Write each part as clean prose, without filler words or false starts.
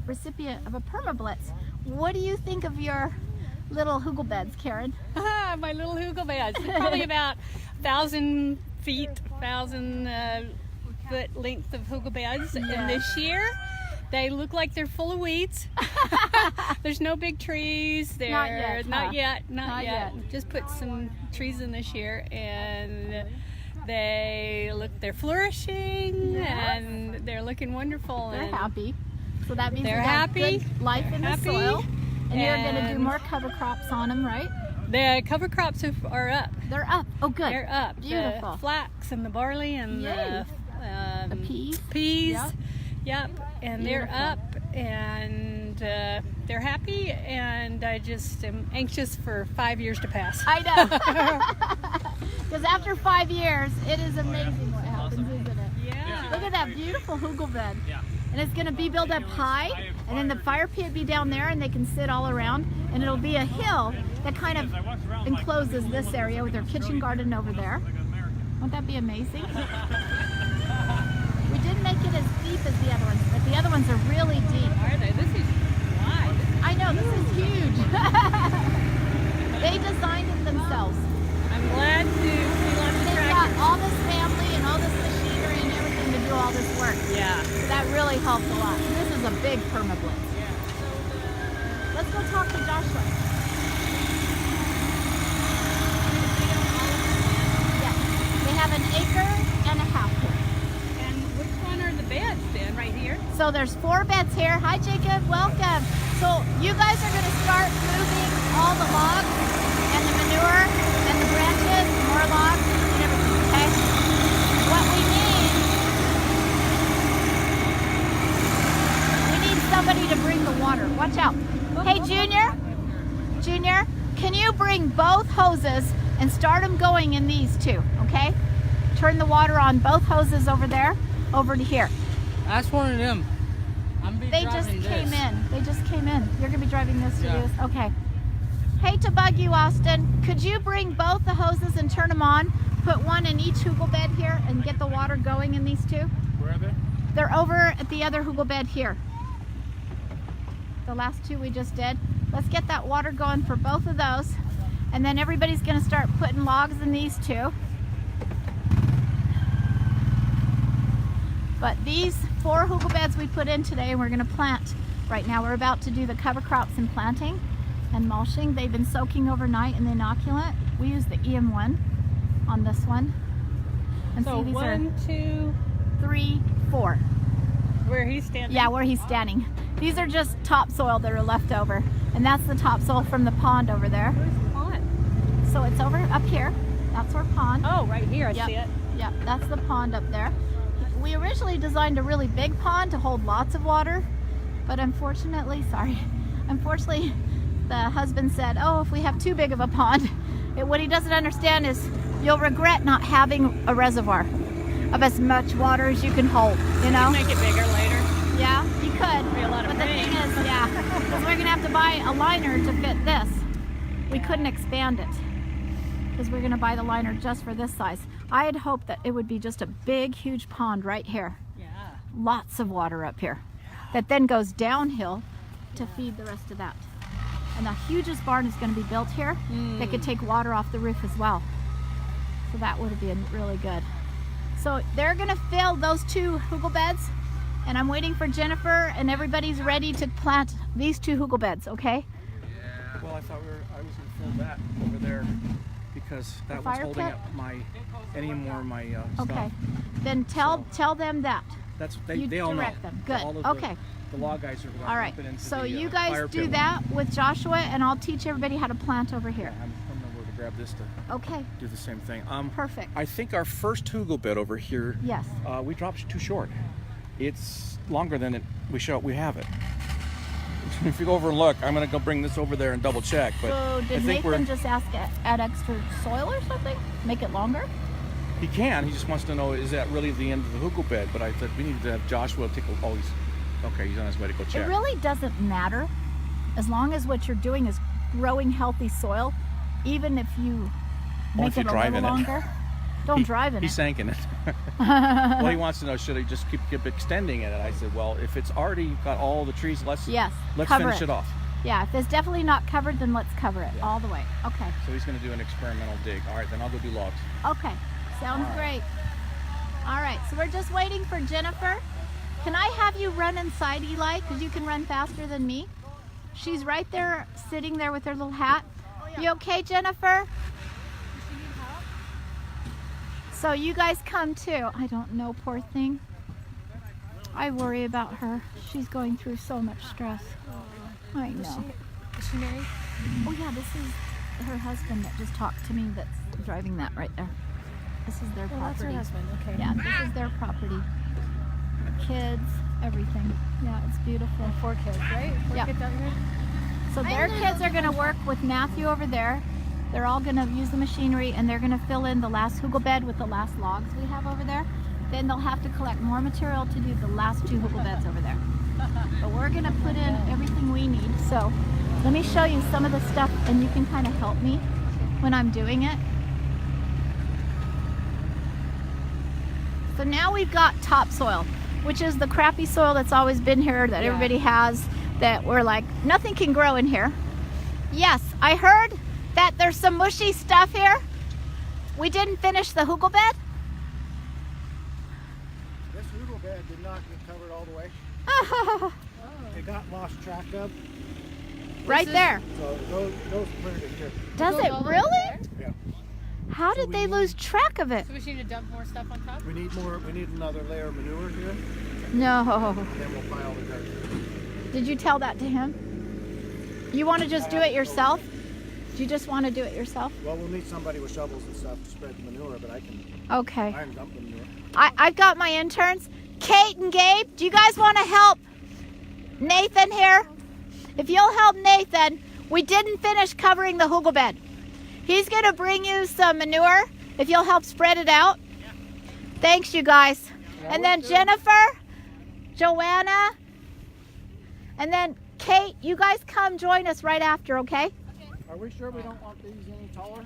recipient of a PERMA BLITZ. What do you think of your little hugel beds, Karen? My little hugel beds, probably about 1,000 feet, 1,000 foot length of hugel beds. Yeah. And this year, they look like they're full of weeds. There's no big trees. Not yet, Not huh? yet. Not yet. Just put some trees in this year, and they're flourishing, Yes. and they're looking wonderful. They're and happy. So that means They're we have happy. good life in the Happy. soil. And you're going to do And- more cover crops on them, right? The cover crops are up. They're up. Oh, good. They're up. Beautiful. The flax and the barley and Yay. the peas. Peas. Yep. Yep. And they're Beautiful. up, and they're happy, and I just am anxious for 5 years to pass. I know. Because after 5 years, it is amazing what happens, isn't it? Yeah. Look at that beautiful hugel bed. And it's going to be built up high, and then the fire pit be down there, and they can sit all around. And it'll be a hill that kind of encloses this area with their kitchen garden over there. Won't that be amazing? We didn't make it as deep as the other ones, but the other ones are really deep. Are they? This is wide. I know, this is huge. They designed it themselves. I'm glad to see lots of They've got tractors. all this family and all this machinery and everything to do all this work. Yeah. So that really helps a lot. This is a big PERMA BLITZ. Let's go talk to Joshua. Yes, they have an acre and a half here. And which one are the beds then, right here? So there's 4 beds here. Hi Jacob, welcome. So you guys are going to start moving all the logs and the manure and the branches, more logs and everything, okay? What we need somebody to bring the water. Watch out. Hey Junior, can you bring both hoses and start them going in these two, okay? Turn the water on both hoses over there, over to here. That's one of them. They just came in. They just came in. You're gonna be driving this to do Yeah. this? Okay. Hate to bug you, Austin. Could you bring both the hoses and turn them on? Put one in each hugel bed here and get the water going in these two? Where are they? They're over at the other hugel bed here. The last 2 we just did. Let's get that water going for both of those. And then everybody's gonna start putting logs in these 2. But these 4 hugel beds we put in today, and we're gonna plant right now. We're about to do the cover crops and planting and mulching. They've been soaking overnight in the inoculant. We use the EM1 on this one. And So see, these 1, 2, are 3, 4. where he's standing. Yeah, where he's standing. These are just topsoil that are left over. And that's the topsoil from the pond over there. Where's the pond? So it's over up here. That's our pond. Oh, right here. I Yep. see it. Yeah, that's the pond up there. We originally designed a really big pond to hold lots of water, but unfortunately, the husband said, oh, if we have too big of a pond, what he doesn't understand is you'll regret not having a reservoir of as much water as you can hold, you know? Make it bigger later. Yeah, you could. Be a lot of But the rain. thing is, yeah, because we're gonna have to buy a liner to fit this. We couldn't expand it because we're gonna buy the liner just for this size. I had hoped that it would be just a big, huge pond right here. Yeah. Lots of water up here that then goes downhill to feed the rest of that. And the hugest barn is gonna be built here that could take water off the roof as well. So that would have been really good. So they're gonna fill those 2 hugel beds, and I'm waiting for Jennifer, and everybody's ready to plant these 2 hugel beds, okay? Well, I thought I was going to fill that over there because that was fire holding pit? up my Okay. stuff. Then tell them that. That's You they all know. direct them. Good. All of Okay. The log guys are going All right. to into So the, you fire guys do pit that with Joshua, and I'll teach everybody how to plant over here. Yeah, I'm going to grab this to Okay. do the same thing. Perfect. I think our first hugel bed over here, Yes. we dropped too short. It's longer than we have it. If you go over and look, I'm going to go bring this over there and double check. But So I did think Nathan just ask add extra soil or something? Make it longer? he can. He just wants to know, is that really the end of the hugel bed? But I said we need to have Joshua take a. Oh, he's on his way to go check. It really doesn't matter as long as what you're doing is growing healthy soil, even if you Only make if you it a drive little in it. longer. Don't drive in He it. sank in it. Well, he wants to know, should I just keep extending it? And I said, well, if it's already got all the trees, let's Yes, let's cover finish it off. Yeah, if it's definitely not covered, then let's cover it all the way. Okay. So he's going to do an experimental dig. All right, then I'll go do logs. Okay. Sounds great. All right, so we're just waiting for Jennifer. Can I have you run inside, Eli? Because you can run faster than me. She's right there, sitting there with her little hat. You okay, Jennifer? So you guys come too. I don't know, poor thing. I worry about her. She's going through so much stress. I know. Is she married? Oh yeah, this is her husband that just talked to me that's driving that right there. This is their Oh, that's her property. husband. Okay. Yeah, this is their property. Kids, everything. Yeah, it's beautiful. 4 kids, right? 4 Yeah. kids out here? So their kids are going to work with Matthew over there. They're all going to use the machinery and they're going to fill in the last hugel bed with the last logs we have over there. Then they'll have to collect more material to do the last 2 hugel beds over there. But we're going to put in everything we need. So let me show you some of the stuff and you can kind of help me when I'm doing it. So now we've got topsoil, which is the crappy soil that's always been here that everybody has, that we're like, nothing can grow in here. Yes, I heard that there's some mushy stuff here. We didn't finish the hugel bed. This hugel bed did not get covered all the way. It got lost track of. Right there. So those cleared it here. Does it really? Yeah. How did they lose track of it? So we need to dump more stuff on top? We need more. We need another layer of manure here, No. and then we'll pile the dirt. Did you tell that to him? You want to just do it yourself? Do you just want to do it yourself? Well, we'll need somebody with shovels and stuff to spread the manure, but I can Okay. dump the manure. I've got my interns, Kate and Gabe. Do you guys want to help Nathan here? If you'll help Nathan, we didn't finish covering the hugel bed. He's going to bring you some manure if you'll help spread it out. Thanks, you guys. And then Jennifer, Joanna, and then Kate, you guys come join us right after, okay? Are we sure we don't want these any taller?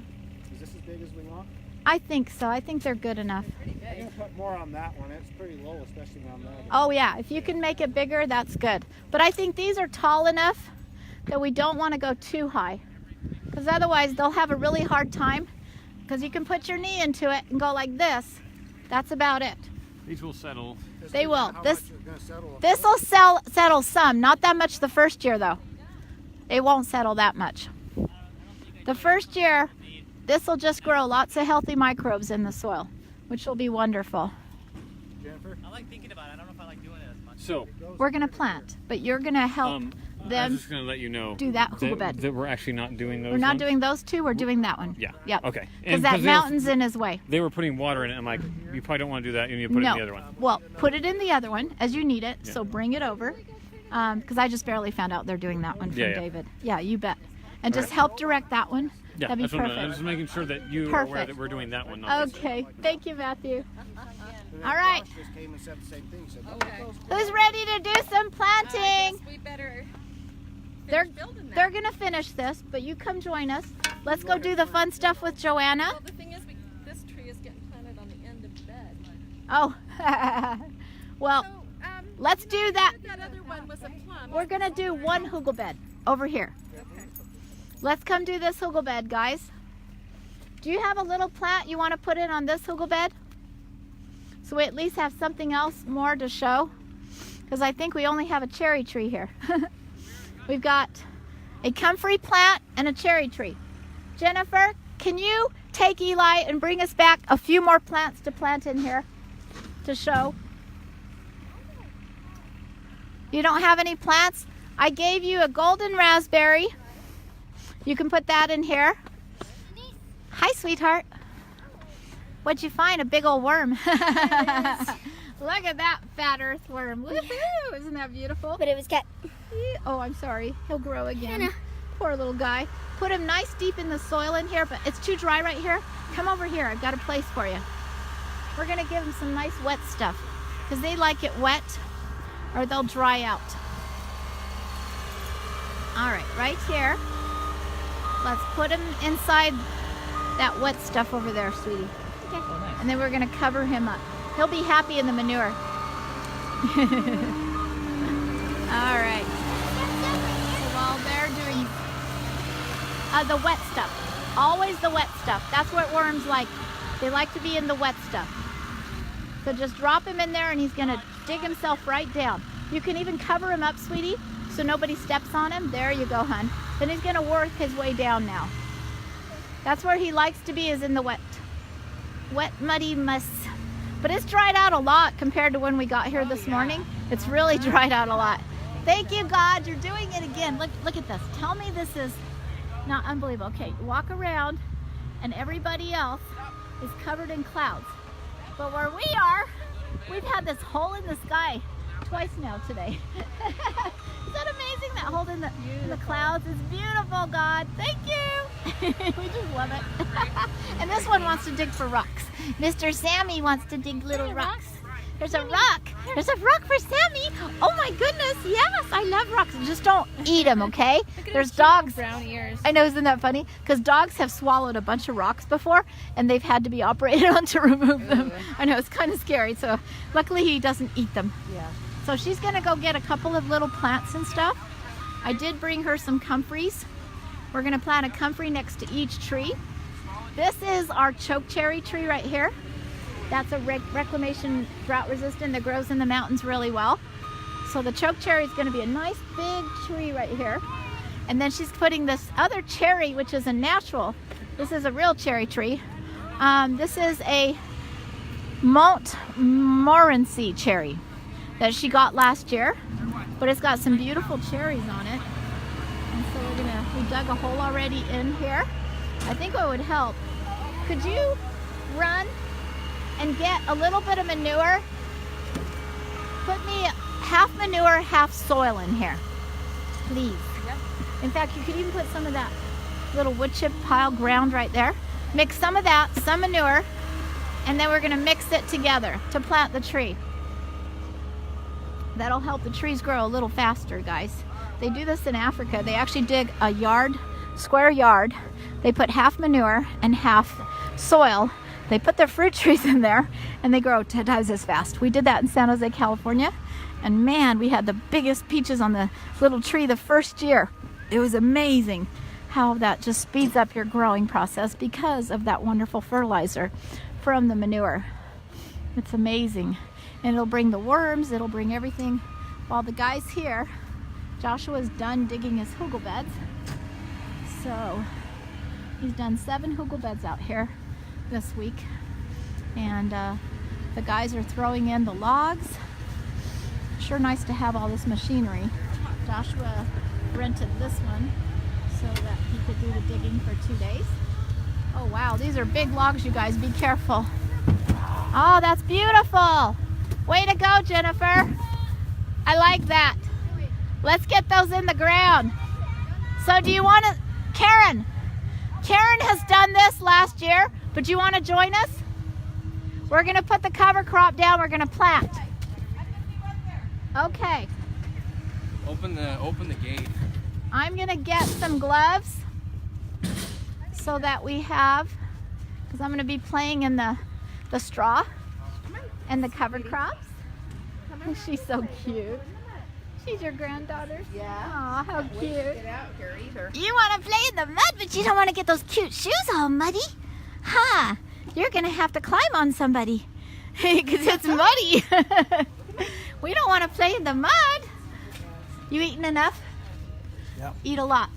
Is this as big as we want? I think so. I think they're good enough. I'm gonna put more on that one. It's pretty low, especially on that. Oh yeah, if you can make it bigger, that's good. But I think these are tall enough that we don't want to go too high, because otherwise they'll have a really hard time, because you can put your knee into it and go like this. That's about it. These will settle. They will. How This much it's gonna settle? this will settle some, not that much the first year though. It won't settle that much. The first year, this will just grow lots of healthy microbes in the soil, which will be wonderful. Jennifer? I like thinking about it. I don't know if I like doing it as much. So, We're gonna plant, but you're gonna help I was them just going to let you know do that hugel bed. that we're actually not doing those We're not ones. doing those two, we're doing that one. Yeah. Yep. Okay. Because And that they were- mountain's in his way. They were putting water in it. I'm like, you probably don't want to do that. You need to put it in the other one. Well, put it in the other one as you need it. So bring it over. Because I just barely found out they're doing that one from Yeah. David. Yeah, you bet. And just help direct that one. Yeah, That'd be that's what I'm doing. I'm perfect. just making sure that you are aware Perfect. that we're doing that one. Not this. Okay. Thank you, Matthew. And All right. Josh just came and said the same thing. He said, Who's ready to do some planting? We better They're finish building that. they're gonna finish this, but you come join us. Let's go do the fun stuff with Joanna. Well, the thing is, this tree is getting planted on the end of the bed. Oh, well, So, let's do that. that other one was a plum. We're gonna do one hugel bed over here. Let's come do this hugel bed, guys. Do you have a little plant you want to put in on this hugel bed? So we at least have something else more to show. Because I think we only have a cherry tree here. We've got a comfrey plant and a cherry tree. Jennifer, can you take Eli and bring us back a few more plants to plant in here to show? You don't have any plants? I gave you a golden raspberry. You can put that in here. Hi, sweetheart. What'd you find? A big old worm. Look at that fat earthworm. Woohoo! Isn't that beautiful? But it was cat. Oh, I'm sorry. He'll grow again. Poor little guy. Put him nice deep in the soil in here, but it's too dry right here. Come over here. I've got a place for you. We're going to give him some nice wet stuff because they like it wet or they'll dry out. All right here. Let's put him inside that wet stuff over there, sweetie. Okay. And then we're gonna cover him up. He'll be happy in the manure. All right. So while they're doing the wet stuff, always the wet stuff. That's what worms like. They like to be in the wet stuff. So just drop him in there and he's gonna dig himself right down. You can even cover him up, sweetie, so nobody steps on him. There you go, hun. Then he's gonna work his way down now. That's where he likes to be, is in the wet, muddy muss. But it's dried out a lot compared to when we got here this morning. It's really dried out a lot. Thank you, God, you're doing it again. Look at this. Tell me this is not unbelievable. Okay, walk around and everybody else is covered in clouds. But where we are, we've had this hole in the sky twice now today. Is that amazing? That hole in the clouds is beautiful, God. Thank you. We just love it. And this one wants to dig for rocks. Mr. Sammy wants to dig little rocks. There's a rock. There's a rock for Sammy. Oh my goodness. Yes, I love rocks. Just don't eat them, okay? There's dogs. Brown ears. I know, isn't that funny? Because dogs have swallowed a bunch of rocks before and they've had to be operated on to remove them. I know, it's kind of scary. So luckily he doesn't eat them. Yeah. So she's gonna go get a couple of little plants and stuff. I did bring her some comfreys. We're gonna plant a comfrey next to each tree. This is our chokecherry tree right here. That's a reclamation drought resistant that grows in the mountains really well. So the chokecherry is gonna be a nice big tree right here. And then she's putting this other cherry, which is a natural. This is a real cherry tree. This is a Montmorency cherry that she got last year, but it's got some beautiful cherries on it. And so we dug a hole already in here. I think what would help, could you run and get a little bit of manure? Put me half manure, half soil in here, please. In fact, you could even put some of that little wood chip pile ground right there. Mix some of that, some manure, and then we're gonna mix it together to plant the tree. That'll help the trees grow a little faster, guys. They do this in Africa. They actually dig a yard, square yard. They put half manure and half soil. They put their fruit trees in there and they grow 10 times as fast. We did that in San Jose, California. And man, we had the biggest peaches on the little tree the first year. It was amazing how that just speeds up your growing process because of that wonderful fertilizer from the manure. It's amazing. And it'll bring the worms, it'll bring everything. While the guy's here, Joshua's done digging his hugel beds. So he's done 7 hugel beds out here this week. And the guys are throwing in the logs. Sure nice to have all this machinery. Joshua rented this one so that he could do the digging for 2 days. Oh wow, these are big logs, you guys, be careful. Oh, that's beautiful. Way to go, Jennifer. I like that. Let's get those in the ground. So do you want to, Karen has done this last year, but do you want to join us? We're going to put the cover crop down. We're going to plant. Okay. Open the gate. I'm going to get some gloves so that we have, because I'm going to be playing in the straw and the covered crops. She's so cute. She's your granddaughter? Yeah. Aw, how cute. Get out here either. You want to play in the mud, but you don't want to get those cute shoes all muddy. Huh. You're going to have to climb on somebody because it's muddy. We don't want to play in the mud. You eaten enough? Yeah. Eat a lot.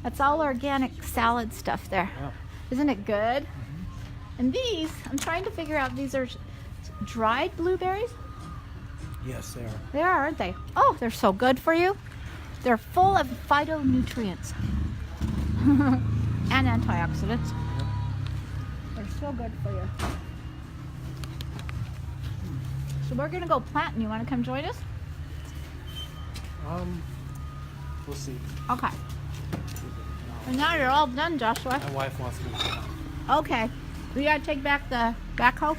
That's all organic salad stuff there. Yeah. Isn't it good? And these, I'm trying to figure out, these are dried blueberries? Yes, they are. They are, aren't they? Oh, they're so good for you. They're full of phytonutrients and antioxidants. They're so good for you. So we're gonna go planting. You wanna come join us? We'll see. Okay. And now you're all done, Joshua. My wife wants me to. Okay. We gotta take back the backhoe?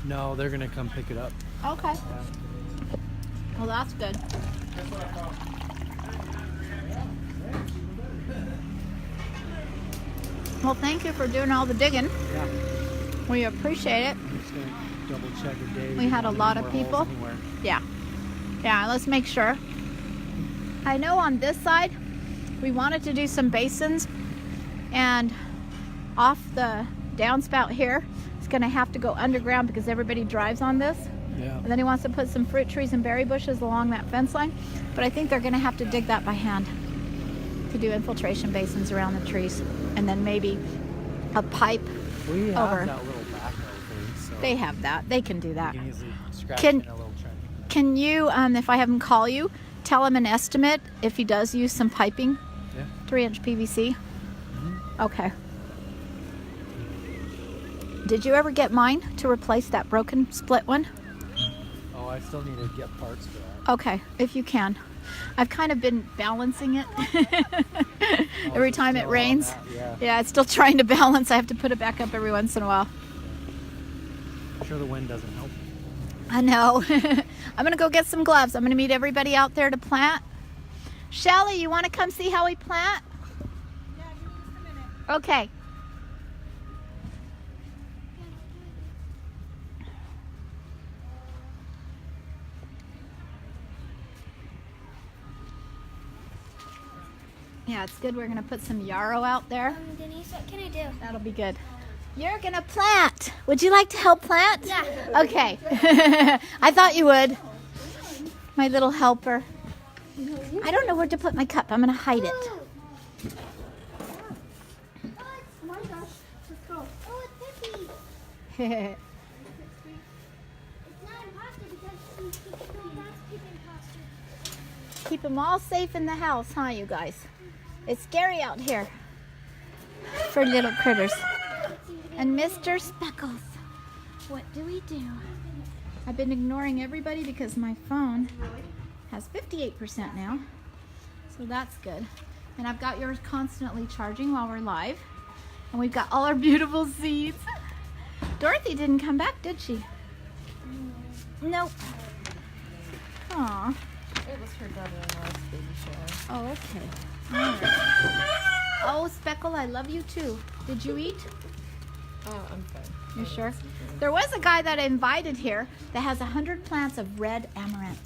No, they're gonna come pick it up. Okay. Well, that's good. Well, thank you for doing all the digging. Yeah. We appreciate it. Just gonna double check a day. We had a lot of people. Yeah. Yeah, let's make sure. I know on this side, we wanted to do some basins, and off the downspout here, it's gonna have to go underground because everybody drives on this. Yeah. And then he wants to put some fruit trees and berry bushes along that fence line. But I think they're gonna have to dig that by hand to do infiltration basins around the trees. And then maybe a pipe We have over. that little backhoe thing, so They have that. They can do that. you can easily scratch Can- in a little trench. Can you, if I have him call you, tell him an estimate if he does use some piping? Yeah. 3-inch PVC? Okay. Did you ever get mine to replace that broken split one? Oh, I still need to get parts for that. Okay, if you can. I've kind of been balancing it. Every it's time it still on rains. that, yeah. Yeah, it's still trying to balance. I have to put it back up every once in a while. I'm sure the wind doesn't help. I know. I'm going to go get some gloves. I'm going to meet everybody out there to plant. Shelly, you want to come see how we plant? Yeah, give me just a minute. Okay. Yeah, it's good. We're going to put some yarrow out there. Denise, what can I do? That'll be good. You're going to plant. Would you like to help plant? Yeah. Okay. I thought you would. My little helper. I don't know where to put my cup. I'm going to hide it. Oh, my gosh. Let's go. Oh, it's Pippi. It's not imposter because she's keeping imposter. Keep them all safe in the house, huh, you guys? It's scary out here for little critters. And Mr. Speckles, what do we do? I've been ignoring everybody because my phone has 58% now, so that's good. And I've got yours constantly charging while we're live. And we've got all our beautiful seeds. Dorothy didn't come back, did she? Nope. Aw. It was her daughter-in-law's baby shower. Oh, okay. All right. Oh, Speckle, I love you too. Did you eat? I'm fine. You sure? There was a guy that I invited here that has 100 plants of red amaranth,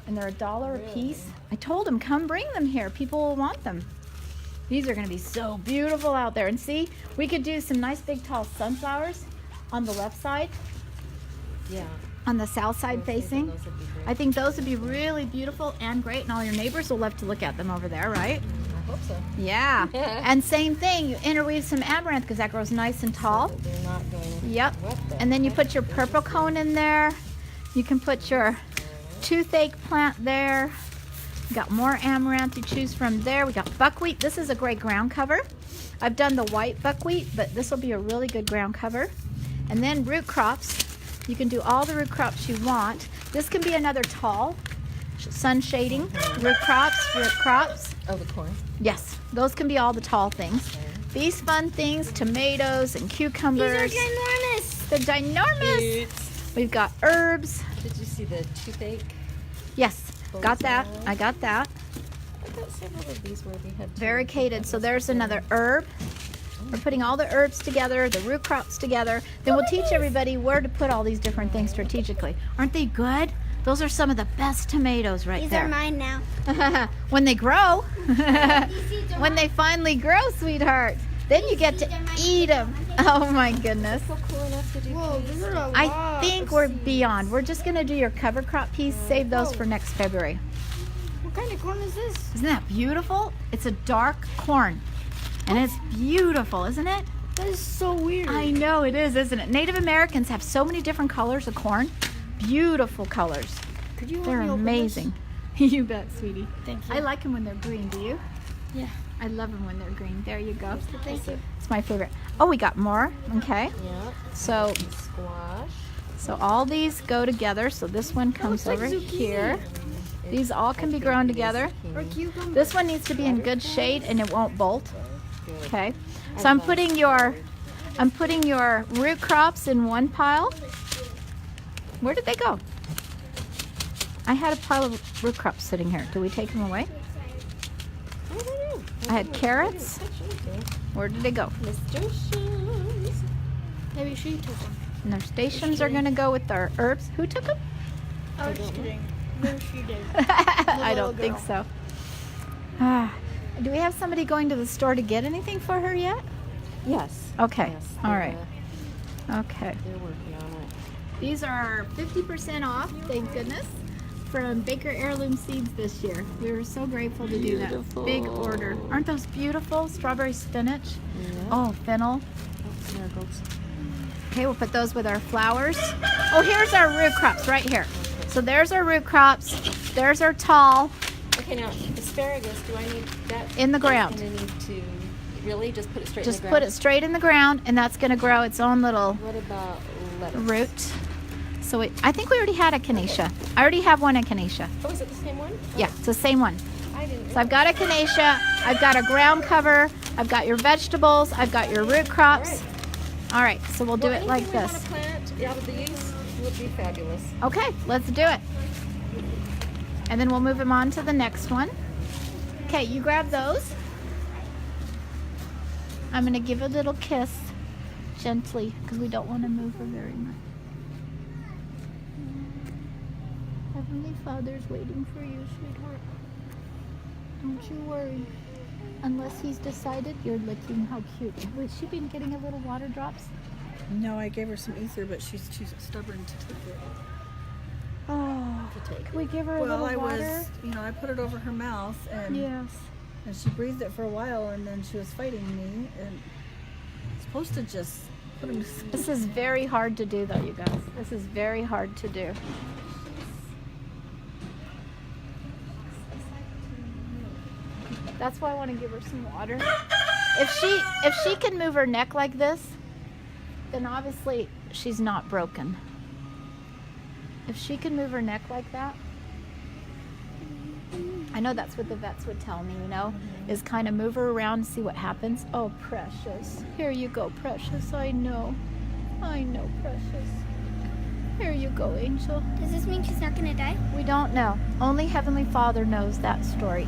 and they're $1 a piece. I told him, come bring them here. People will want them. These are going to be so beautiful out there. And see, we could do some nice big tall sunflowers on the left side, Yeah. on the south side facing. Those would be great. I think those would be really beautiful and great, and all your neighbors will love to look at them over there, right? I hope so. Yeah. And same thing, you interweave some amaranth because that grows nice and tall. They're not going to Yep. wet them. And then you put your purple cone in there. You can put your toothache plant there. You got more amaranth to choose from there. We got buckwheat. This is a great ground cover. I've done the white buckwheat, but this will be a really good ground cover. And then root crops. You can do all the root crops you want. This can be another tall sun shading. Root crops. Oh, the corn. Yes, those can be all the tall things. These fun things, tomatoes and cucumbers. These are ginormous. They're ginormous. We've got herbs. Did you see the toothache? Yes, got that. I got that. I thought several of these were we had. Variegated. So there's another herb. We're putting all the herbs together, the root crops together. Then we'll teach everybody where to put all these different things strategically. Aren't they good? Those are some of the best tomatoes right These there. are mine now. When they grow. These seeds are When they finally grow, sweetheart. Then you get to eat them. Oh my goodness. So cool enough to do. Whoa, these are a lot. I think we're beyond. We're just going to do your cover crop piece. Save those for next February. What kind of corn is this? Isn't that beautiful? It's a dark corn. And it's beautiful, isn't it? That is so weird. I know it is, isn't it? Native Americans have so many different colors of corn. Beautiful colors. Could you They're help me open amazing. You bet, sweetie. Thank you. I like them when they're green. Do you? Yeah. I love them when they're green. There you go. Thank you. It's my favorite. Oh, we got more. Okay. Yeah. So Squash. all these go together. So this one comes like over zucchini. here. These all can be grown together. Or cucumber. This one needs to be in good shade and it won't bolt. Okay. So I'm putting your root crops in one pile. Where did they go? I had a pile of root crops sitting here. Do we take them away? I don't know. Oh, I had carrots. Where did they go? Mr. Shoes. Maybe she took them. And our stations are going to go with our herbs. Who took them? I was just kidding. No, she did. I little don't think girl. so. Do we have somebody going to the store to get anything for her yet? Yes. Okay. Yes, All they're, right. Okay. They're working on it. These are 50% off, thank goodness, from Baker Heirloom Seeds this year. We were so grateful to do that. Big order. Aren't those beautiful? Strawberry spinach. Yeah. Oh, fennel. Oh, marigolds. Okay, we'll put those with our flowers. Oh, here's our root crops right here. So there's our root crops. There's our tall Okay, now asparagus. Do I need that in the ground. And I need to really just put it straight Just in the put ground. it straight in the ground, and that's going to grow its own little What about lettuce? root. So I think we already had a Echinacea. I already have one Echinacea. Oh, is it the same one? Yeah, it's the same one. I didn't. So I've got Echinacea, I've got a ground cover, I've got your vegetables, I've got your root crops. All right, so we'll do it like Anything we this. want to plant out of these would be fabulous. Okay, let's do it. And then we'll move them on to the next one. Okay, you grab those. I'm going to give a little kiss gently because we don't want to move her very much. Heavenly Father's waiting for you, sweetheart. Don't you worry. Unless he's decided you're licking. How cute. Has she been getting a little water drops? No, I gave her some ether, but she's too stubborn to take it. Oh, can we give her a Well, little I water? was, I put it over her mouth, and Yes. and she breathed it for a while, and then she was fighting me, and supposed to just put him to sleep. This is very hard to do though, you guys. This is very hard to do. That's why I want to give her some water. If she can move her neck like this, then obviously she's not broken. If she can move her neck like that, I know that's what the vets would tell me, is kind of move her around and see what happens. Oh, precious. Here you go, precious. I know, precious. Here you go, Angel. Does this mean she's not gonna die? We don't know. Only Heavenly Father knows that story.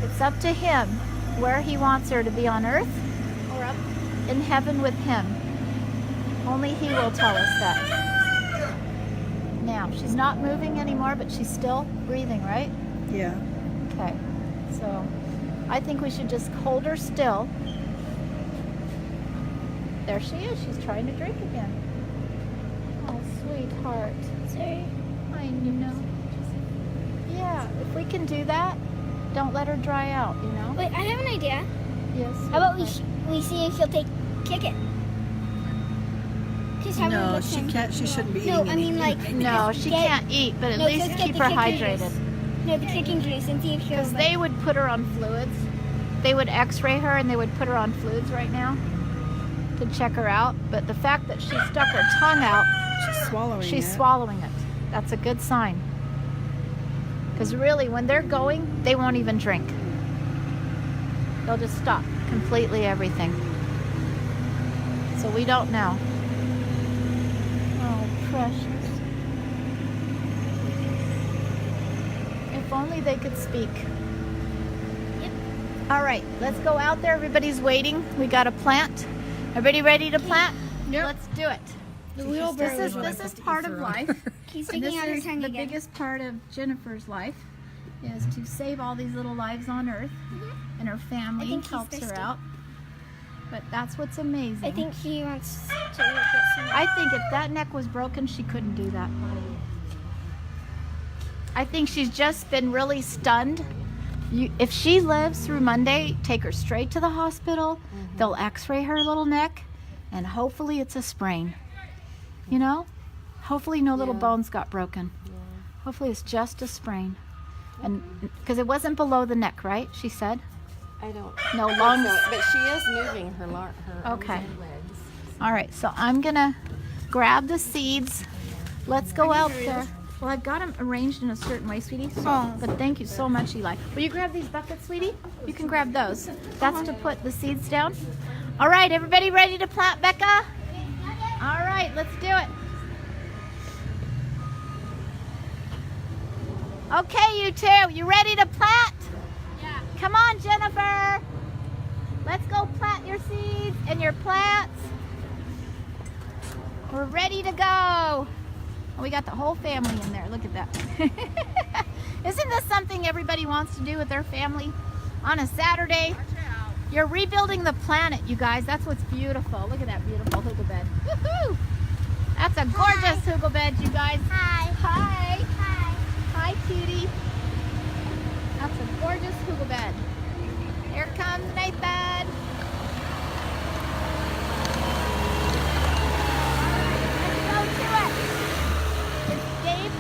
It's up to Him where He wants her to be on earth or up in heaven with Him. Only He will tell us that. Now, she's not moving anymore, but she's still breathing, right? Yeah. Okay. So, I think we should just hold her still. There she is. She's trying to drink again. Oh, sweetheart. Sorry. I know. Yeah, if we can do that, don't let her dry out, Wait, I have an idea. Yes. How about we see if she'll kick it? Just have her No, look she in. can't. She shouldn't be No, eating I mean anything. No, she can't eat, but at No, least just get keep the her kicking hydrated. juice. No, the kicking juice and see if she'll. Because they would put her on fluids. They would x-ray her and they would put her on fluids right now to check her out. But the fact that she stuck her tongue out, She's swallowing she's it. swallowing it. That's a good sign. Because really, when they're going, they won't even drink. They'll just stop completely everything. So we don't know. Oh, precious. If only they could speak. Yep. All right, let's go out there. Everybody's waiting. We got to plant. Everybody ready to plant? Yep. Let's do it. This is part of life. Keep And sticking out her this is tongue the again. biggest part of Jennifer's life is to save all these little lives on earth, and her I family think he's helps her thirsty. out. But that's what's amazing. I think she wants to get some. I think if that neck was broken, she couldn't do that. I think she's just been really stunned. If she lives through Monday, take her straight to the hospital. They'll x-ray her little neck, and hopefully it's a sprain. Hopefully no little bones got broken. Hopefully it's just a sprain. And because it wasn't below the neck, right? She said. I don't. No, think lungs. so, but she is moving her arms Okay. and legs. All right, so I'm gonna grab the seeds. Let's go out there. Well, I've got them arranged in a certain way, sweetie. So, but thank you so much, Eli. Will you grab these buckets, sweetie? You can grab those. That's to put the seeds down. All right, everybody ready to plant, Becca? All right, let's do it. Okay, you two, you ready to plant? Yeah. Come on, Jennifer. Let's go plant your seeds and your plants. We're ready to go. And we got the whole family in there. Look at that. Isn't this something everybody wants to do with their family on a Saturday? You're rebuilding the planet, you guys. That's what's beautiful. Look at that beautiful hugel bed. Woohoo! That's a gorgeous hugel bed, you guys. Hi. Hi. Hi. Hi, cutie. That's a gorgeous hugel bed. Here comes Nathan. Let's go to it. It's Gabe.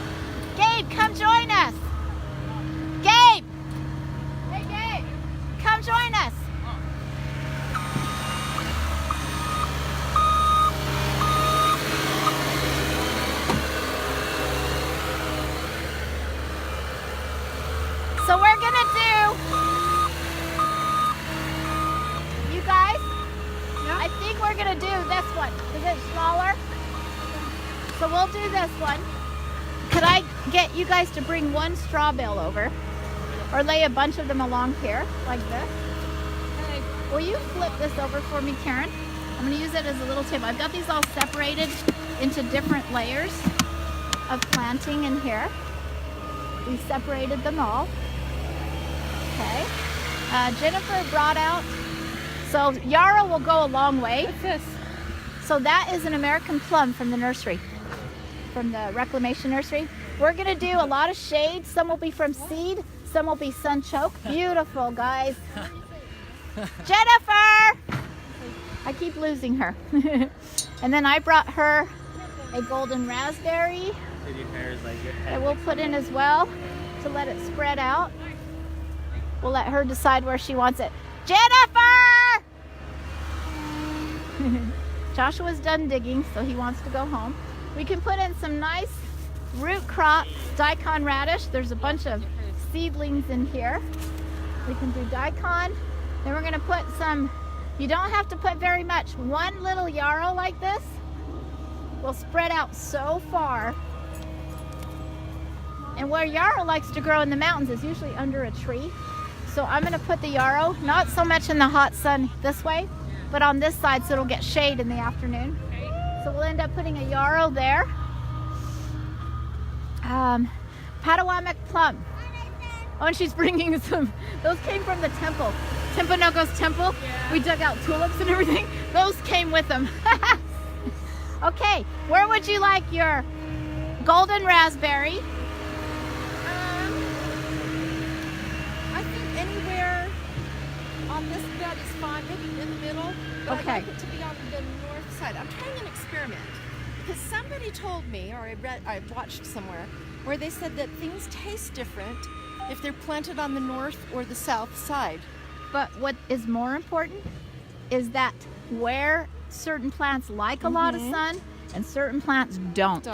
Gabe, come join us. Gabe. Hey, Gabe. Come join us. So we're gonna do, you guys, I think we're gonna do this one. Is it smaller? So we'll do this one. Could I get you guys to bring one straw bale over? Or lay a bunch of them along here, like this? Okay. Will you flip this over for me, Karen? I'm gonna use it as a little table. I've got these all separated into different layers of planting in here. We separated them all. Okay. Jennifer brought out, so yarrow will go a long way. What's this? So that is an American plum from the nursery, from the reclamation nursery. We're gonna do a lot of shade. Some will be from seed, some will be sunchoke. Beautiful, guys. Jennifer! I keep losing her. And then I brought her a golden raspberry that we'll put in as well to let it spread out. We'll let her decide where she wants it. Jennifer! Joshua's done digging, so he wants to go home. We can put in some nice root crop Daikon radish. There's a bunch of seedlings in here. We can do daikon. Then we're gonna put some, you don't have to put very much. One little yarrow like this will spread out so far. And where yarrow likes to grow in the mountains is usually under a tree. So I'm gonna put the yarrow, not so much in the hot sun this way, but on this side so it'll get shade in the afternoon. So we'll end up putting a yarrow there. Patawamek plum. Oh, and she's bringing some, those came from the temple. Timpanogos temple. Yeah. We dug out tulips and everything. Those came with them. Okay, where would you like your golden raspberry? I think anywhere on this bed is fine, maybe in the middle. But Okay. I'd like it to be on the north side. I'm trying an experiment because somebody told me, or I watched somewhere, where they said that things taste different if they're planted on the north or the south side. But what is more important is that where certain plants like a lot of sun and certain plants don't.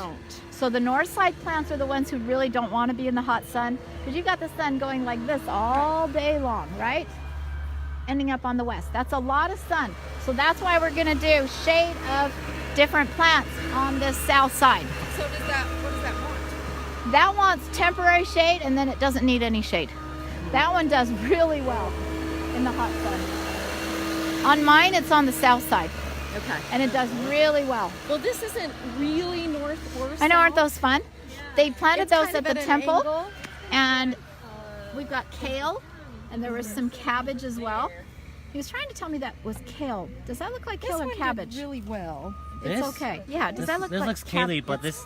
So the north side plants are the ones who really don't want to be in the hot sun because you've got the sun going like this all day long, right? Ending up on the west. That's a lot of sun. So that's why we're going to do shade of different plants on this south side. So what does that want? That wants temporary shade and then it doesn't need any shade. That one does really well in the hot sun. On mine, it's on the south side. Okay. And it does really well. Well, this isn't really north or south. I know, aren't those fun? They planted It's those kind at of the an temple. angle. And we've got kale, and there was some cabbage as well. He was trying to tell me that was kale. Does that look like kale or cabbage? Did really well. It's This? okay. Yeah, does that look This like looks kale, but this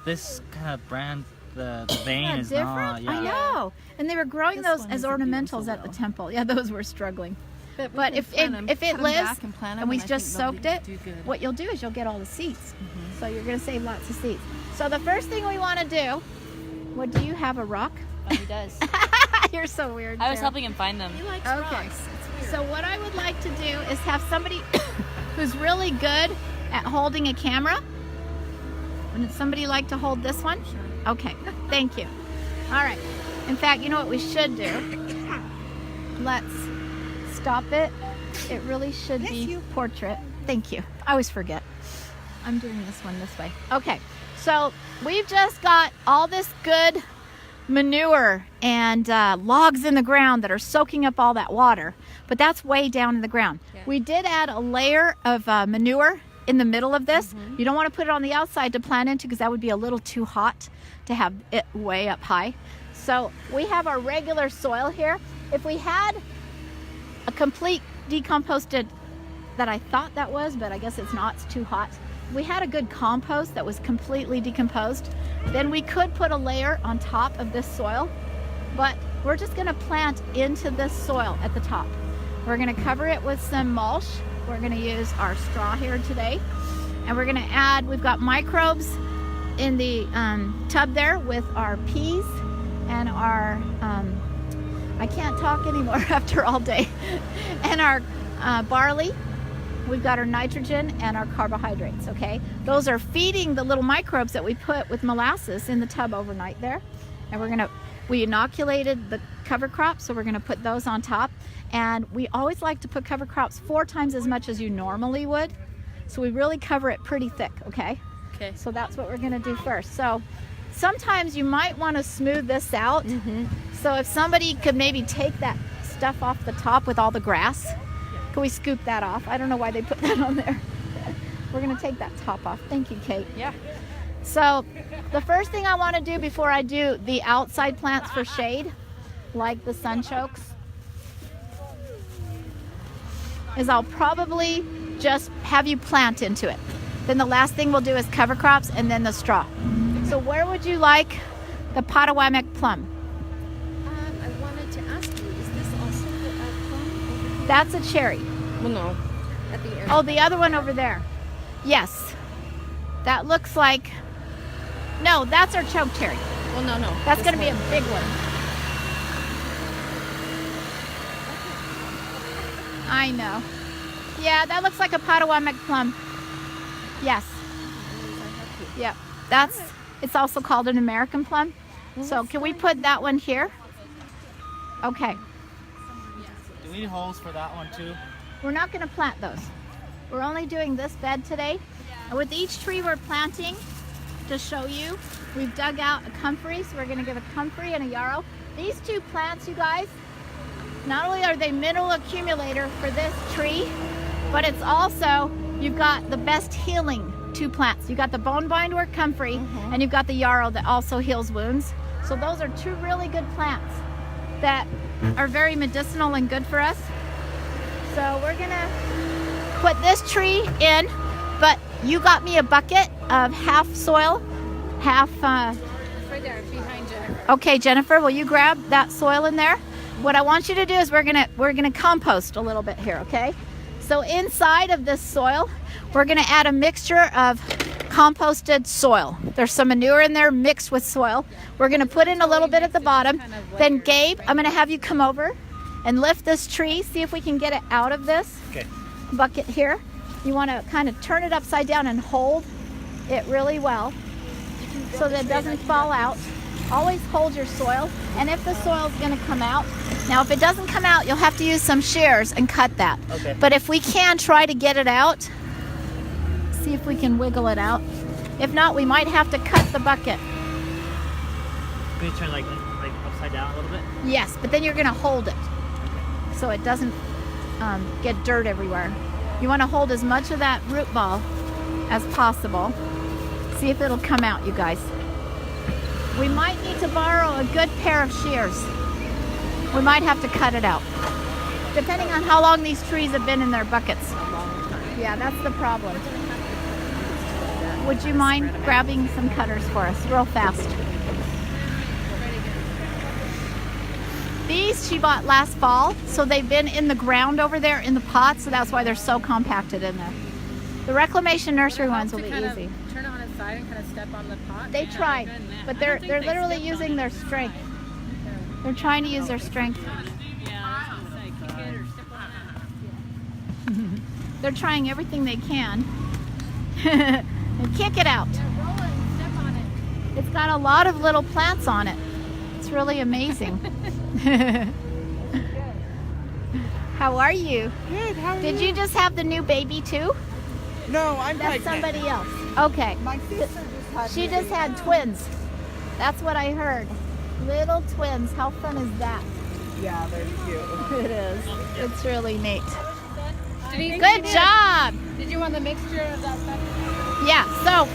kind of brand, the vein yeah, is different? not. Yeah. I know. And they were growing This those one as isn't doing ornamentals so at the well. temple. Yeah, those were struggling. But But if it lives and we just soaked it, what? what you'll do is you'll get all the seeds. So you're going to save lots of seeds. So the first thing we want to do, what do you have, a rock? Oh, he does. You're so weird. I was Sarah. helping him find them. He likes Okay. rocks. It's weird. So what I would like to do is have somebody who's really good at holding a camera. Would somebody like to hold this one? Okay, thank you. All right. In fact, you know what we should do? Let's stop it. It really should be portrait. Thank you. I always forget. I'm doing this one this way. Okay, so we've just got all this good manure and logs in the ground that are soaking up all that water, but that's way down in the ground. We did add a layer of manure in the middle of this. You don't want to put it on the outside to plant into, because that would be a little too hot to have it way up high. So we have our regular soil here. If we had a complete decomposted, that I thought that was, but I guess it's not, it's too hot. If we had a good compost that was completely decomposed, then we could put a layer on top of this soil, but we're just gonna plant into this soil at the top. We're gonna cover it with some mulch. We're gonna use our straw here today, and we're gonna add, we've got microbes in the tub there with our peas and our, I can't talk anymore after all day, and our barley. We've got our nitrogen and our carbohydrates, okay? Those are feeding the little microbes that we put with molasses in the tub overnight there. And we inoculated the cover crops, so we're gonna put those on top. And we always like to put cover crops 4 times as much as you normally would. So we really cover it pretty thick, okay? Okay. So that's what we're gonna do first. So sometimes you might wanna smooth this out. So if somebody could maybe take that stuff off the top with all the grass, can we scoop that off? I don't know why they put that on there. We're gonna take that top off. Thank you, Kate. Yeah. So the first thing I wanna do before I do the outside plants for shade, like the sunchokes, is I'll probably just have you plant into it. Then the last thing we'll do is cover crops and then the straw. So where would you like the Potawatomi plum? I wanted to ask you, is this also the plum over here? That's a cherry. Well, no. At the end. Oh, the other one over there. Yes. That looks like, no, that's our choke cherry. Well, no. That's This gonna be a one. big one. I know. Yeah, that looks like a Potawatomi plum. Yes. Yep. That's, it's also called an American plum. So can we put that one here? Okay. Do we need holes for that one too? We're not going to plant those. We're only doing this bed today. And with each tree we're planting, to show you, we've dug out a comfrey. So we're going to give a comfrey and a yarrow. These 2 plants, you guys, not only are they mineral accumulator for this tree, but it's also, you've got the best healing 2 plants. You've got the bone bindweed comfrey, and you've got the yarrow that also heals wounds. So those are 2 really good plants that are very medicinal and good for us. So we're gonna put this tree in, but you got me a bucket of half soil, half, It's right there behind Jennifer. okay, Jennifer, will you grab that soil in there? What I want you to do is we're gonna compost a little bit here, okay? So inside of this soil, we're gonna add a mixture of composted soil. There's some manure in there mixed with soil. We're gonna put in a little bit at the bottom. Then Gabe, I'm gonna have you come over and lift this tree, see if we can get it out of this bucket here. You wanna kind of turn it upside down and hold it really well so that it doesn't fall out. Always hold your soil, and if the soil's gonna come out, now if it doesn't come out, you'll have to use some shears and cut that. Okay. But if we can try to get it out, see if we can wiggle it out. If not, we might have to cut the bucket. Can you turn like upside down a little bit? Yes, but then you're gonna hold it so it doesn't get dirt everywhere. You wanna hold as much of that root ball as possible. See if it'll come out, you guys. We might need to borrow a good pair of shears. We might have to cut it out, depending on how long these trees have been in their buckets. Yeah, that's the problem. Would you mind grabbing some cutters for us real fast? These she bought last fall, so they've been in the ground over there in the pot, so that's why they're so compacted in there. The reclamation nursery ones will be easy. Turn it on its side and kind of step on the pot. They tried, but they're literally using their strength. They're trying to use their strength. They're trying everything they can and kick it out. It's got a lot of little plants on it. It's really amazing. How are you? Good, how are Did you just have the new baby too? No, I'm That's pregnant. somebody else. Okay. My sister just had She me just had now. twins. That's what I heard. Little twins. How fun is that? Yeah, they're cute. It is. It's really neat. Good job. Did you want the mixture of that stuff? Yeah, so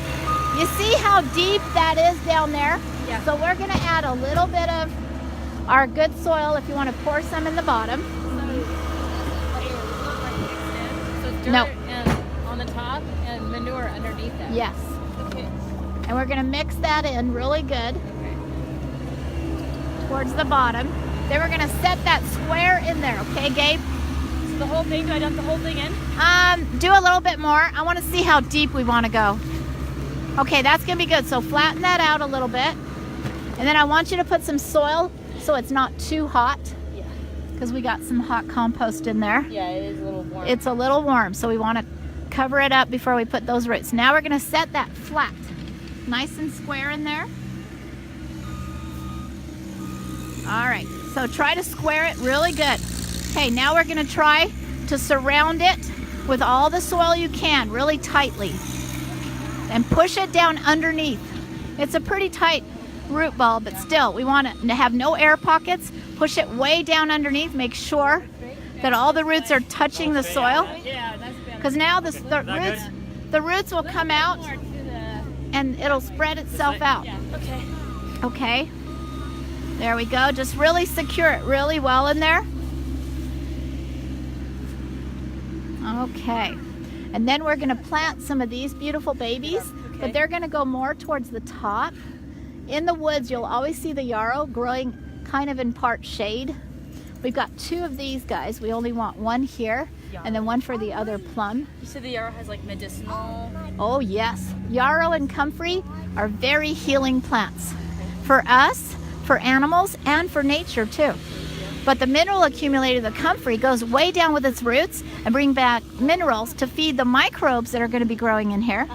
you see how deep that is down there? Yeah. So we're gonna add a little bit of our good soil if you want to pour some in the bottom. So dirt No. and on the top and manure underneath that. Yes. Okay. And we're gonna mix that in really good towards the bottom. Then we're gonna set that square in there, okay, Gabe? So the whole thing, do I dump the whole thing in? Do a little bit more. I wanna see how deep we wanna go. Okay, that's gonna be good. So flatten that out a little bit. And then I want you to put some soil so it's not too hot. Yeah. Because we got some hot compost in there. Yeah, it is a little warm. It's a little warm, so we want to cover it up before we put those roots. Now we're going to set that flat, nice and square in there. All right, so try to square it really good. Okay, now we're going to try to surround it with all the soil you can, really tightly. And push it down underneath. It's a pretty tight root ball, but still, we want to have no air pockets. Push it way down underneath. Make sure that all the roots are touching the soil. Yeah, that's better. Because now the roots will come out and it'll spread itself out. Yeah, okay. Okay. There we go. Just really secure it really well in there. Okay. And then we're going to plant some of these beautiful babies, but they're going to go more towards the top. In the woods, you'll always see the yarrow growing kind of in part shade. We've got 2 of these guys. We only want one here, and then one for the other plum. You said the yarrow has like medicinal. Oh yes, yarrow and comfrey are very healing plants for us, for animals, and for nature too. But the mineral accumulated in the comfrey goes way down with its roots and bring back minerals to feed the microbes that are going to be growing in here,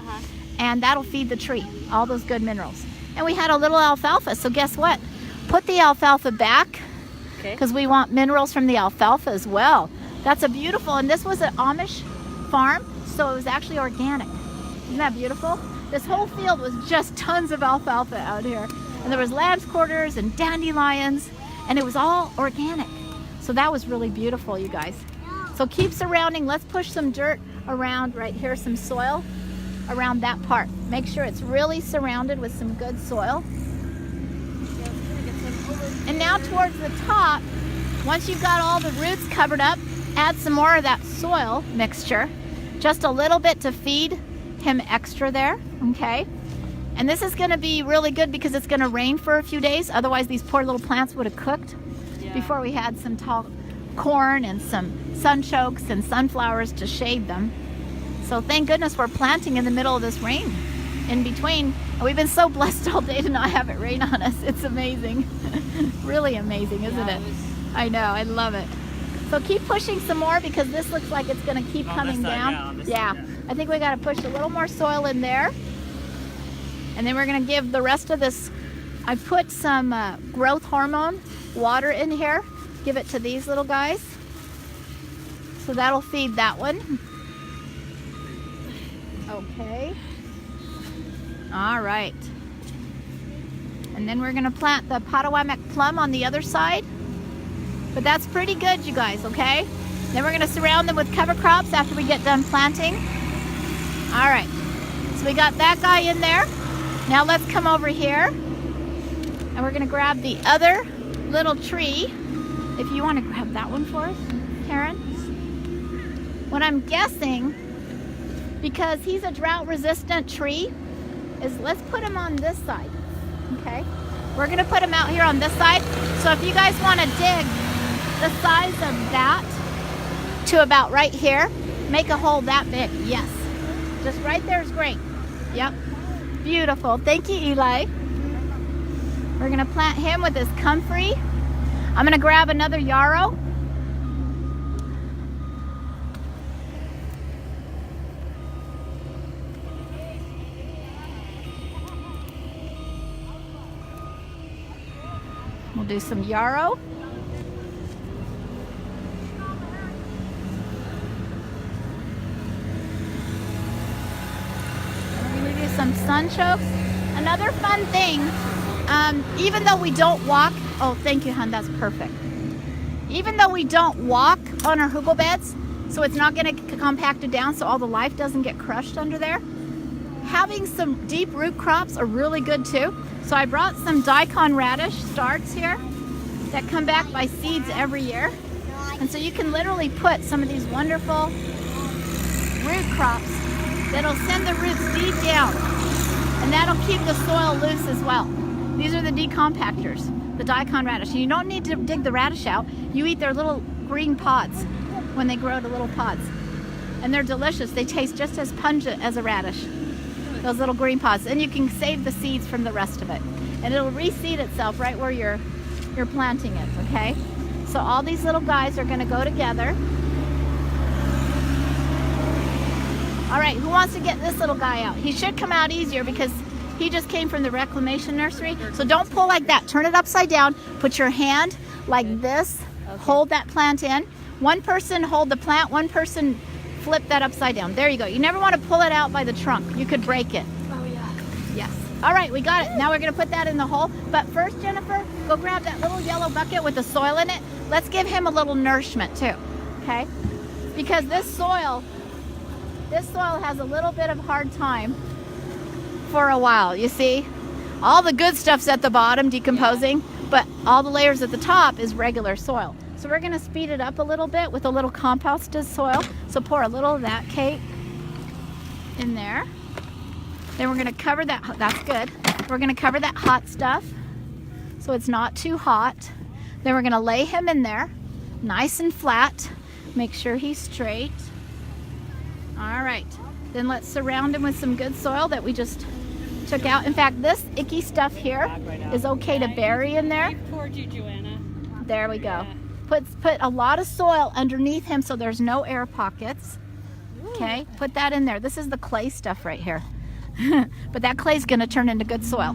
and that'll feed the tree, all those good minerals. And we had a little alfalfa, so guess what? Put the alfalfa back, because we want minerals from the alfalfa as well. That's a beautiful, and this was an Amish farm, so it was actually organic. Isn't that beautiful? This whole field was just tons of alfalfa out here. And there was lamb's quarters and dandelions, and it was all organic. So that was really beautiful, you guys. So keep surrounding. Let's push some dirt around right here, some soil around that part. Make sure it's really surrounded with some good soil. And now towards the top, once you've got all the roots covered up, add some more of that soil mixture, just a little bit to feed him extra there, okay? And this is gonna be really good because it's gonna rain for a few days. Otherwise these poor little plants would have cooked before we had some tall corn and some sunchokes and sunflowers to shade them. So thank goodness we're planting in the middle of this rain in between. And we've been so blessed all day to not have it rain on us. It's amazing. Really amazing, isn't it? I know, I love it. So keep pushing some more because this looks like it's gonna keep coming down. Yeah, I think we gotta push a little more soil in there. And then we're gonna give the rest of this, I put some growth hormone water in here. Give it to these little guys. So that'll feed that one. Okay. All right. And then we're gonna plant the Potawatomi plum on the other side. But that's pretty good, you guys, okay? Then we're gonna surround them with cover crops after we get done planting. All right, so we got that guy in there. Now let's come over here and we're gonna grab the other little tree. If you wanna grab that one for us, Karen. What I'm guessing, because he's a drought resistant tree, is let's put him on this side, okay? We're gonna put him out here on this side. So if you guys wanna dig the size of that to about right here, make a hole that big, yes. Just right there is great, yep. Beautiful, thank you, Eli. We're gonna plant him with this comfrey. I'm gonna grab another yarrow. We'll do some yarrow. We're gonna do some sunchokes. Another fun thing, even though we don't walk, oh thank you hon, that's perfect. Even though we don't walk on our hugel beds, so it's not going to compact it down so all the life doesn't get crushed under there. Having some deep root crops are really good too. So I brought some Daikon Radish starts here that come back by seeds every year. And so you can literally put some of these wonderful root crops that'll send the roots deep down. And that'll keep the soil loose as well. These are the decompactors, the Daikon Radish. And you don't need to dig the radish out. You eat their little green pods when they grow to little pods. And they're delicious. They taste just as pungent as a radish, those little green pods. And you can save the seeds from the rest of it. And it'll reseed itself right where you're planting it, okay? So all these little guys are gonna go together. All right, who wants to get this little guy out? He should come out easier because he just came from the reclamation nursery. So don't pull like that. Turn it upside down. Put your hand like this. Hold that plant in. One person hold the plant. One person flip that upside down. There you go. You never want to pull it out by the trunk. You could break it. Oh, yeah. Yes. All right, we got it. Now we're going to put that in the hole. But first, Jennifer, go grab that little yellow bucket with the soil in it. Let's give him a little nourishment too, okay? Because this soil has a little bit of hard time for a while, you see? All the good stuff's at the bottom, decomposing, but all the layers at the top is regular soil. So we're gonna speed it up a little bit with a little composted soil. So pour a little of that, Kate, in there. Then we're gonna cover that, that's good. We're gonna cover that hot stuff so it's not too hot. Then we're gonna lay him in there, nice and flat. Make sure he's straight. All right, then let's surround him with some good soil that we just took out. In fact, this icky stuff here is okay to bury in there. Toward you, Joanna. There we go. Put a lot of soil underneath him so there's no air pockets. Okay, put that in there. This is the clay stuff right here. But that clay's gonna turn into good soil.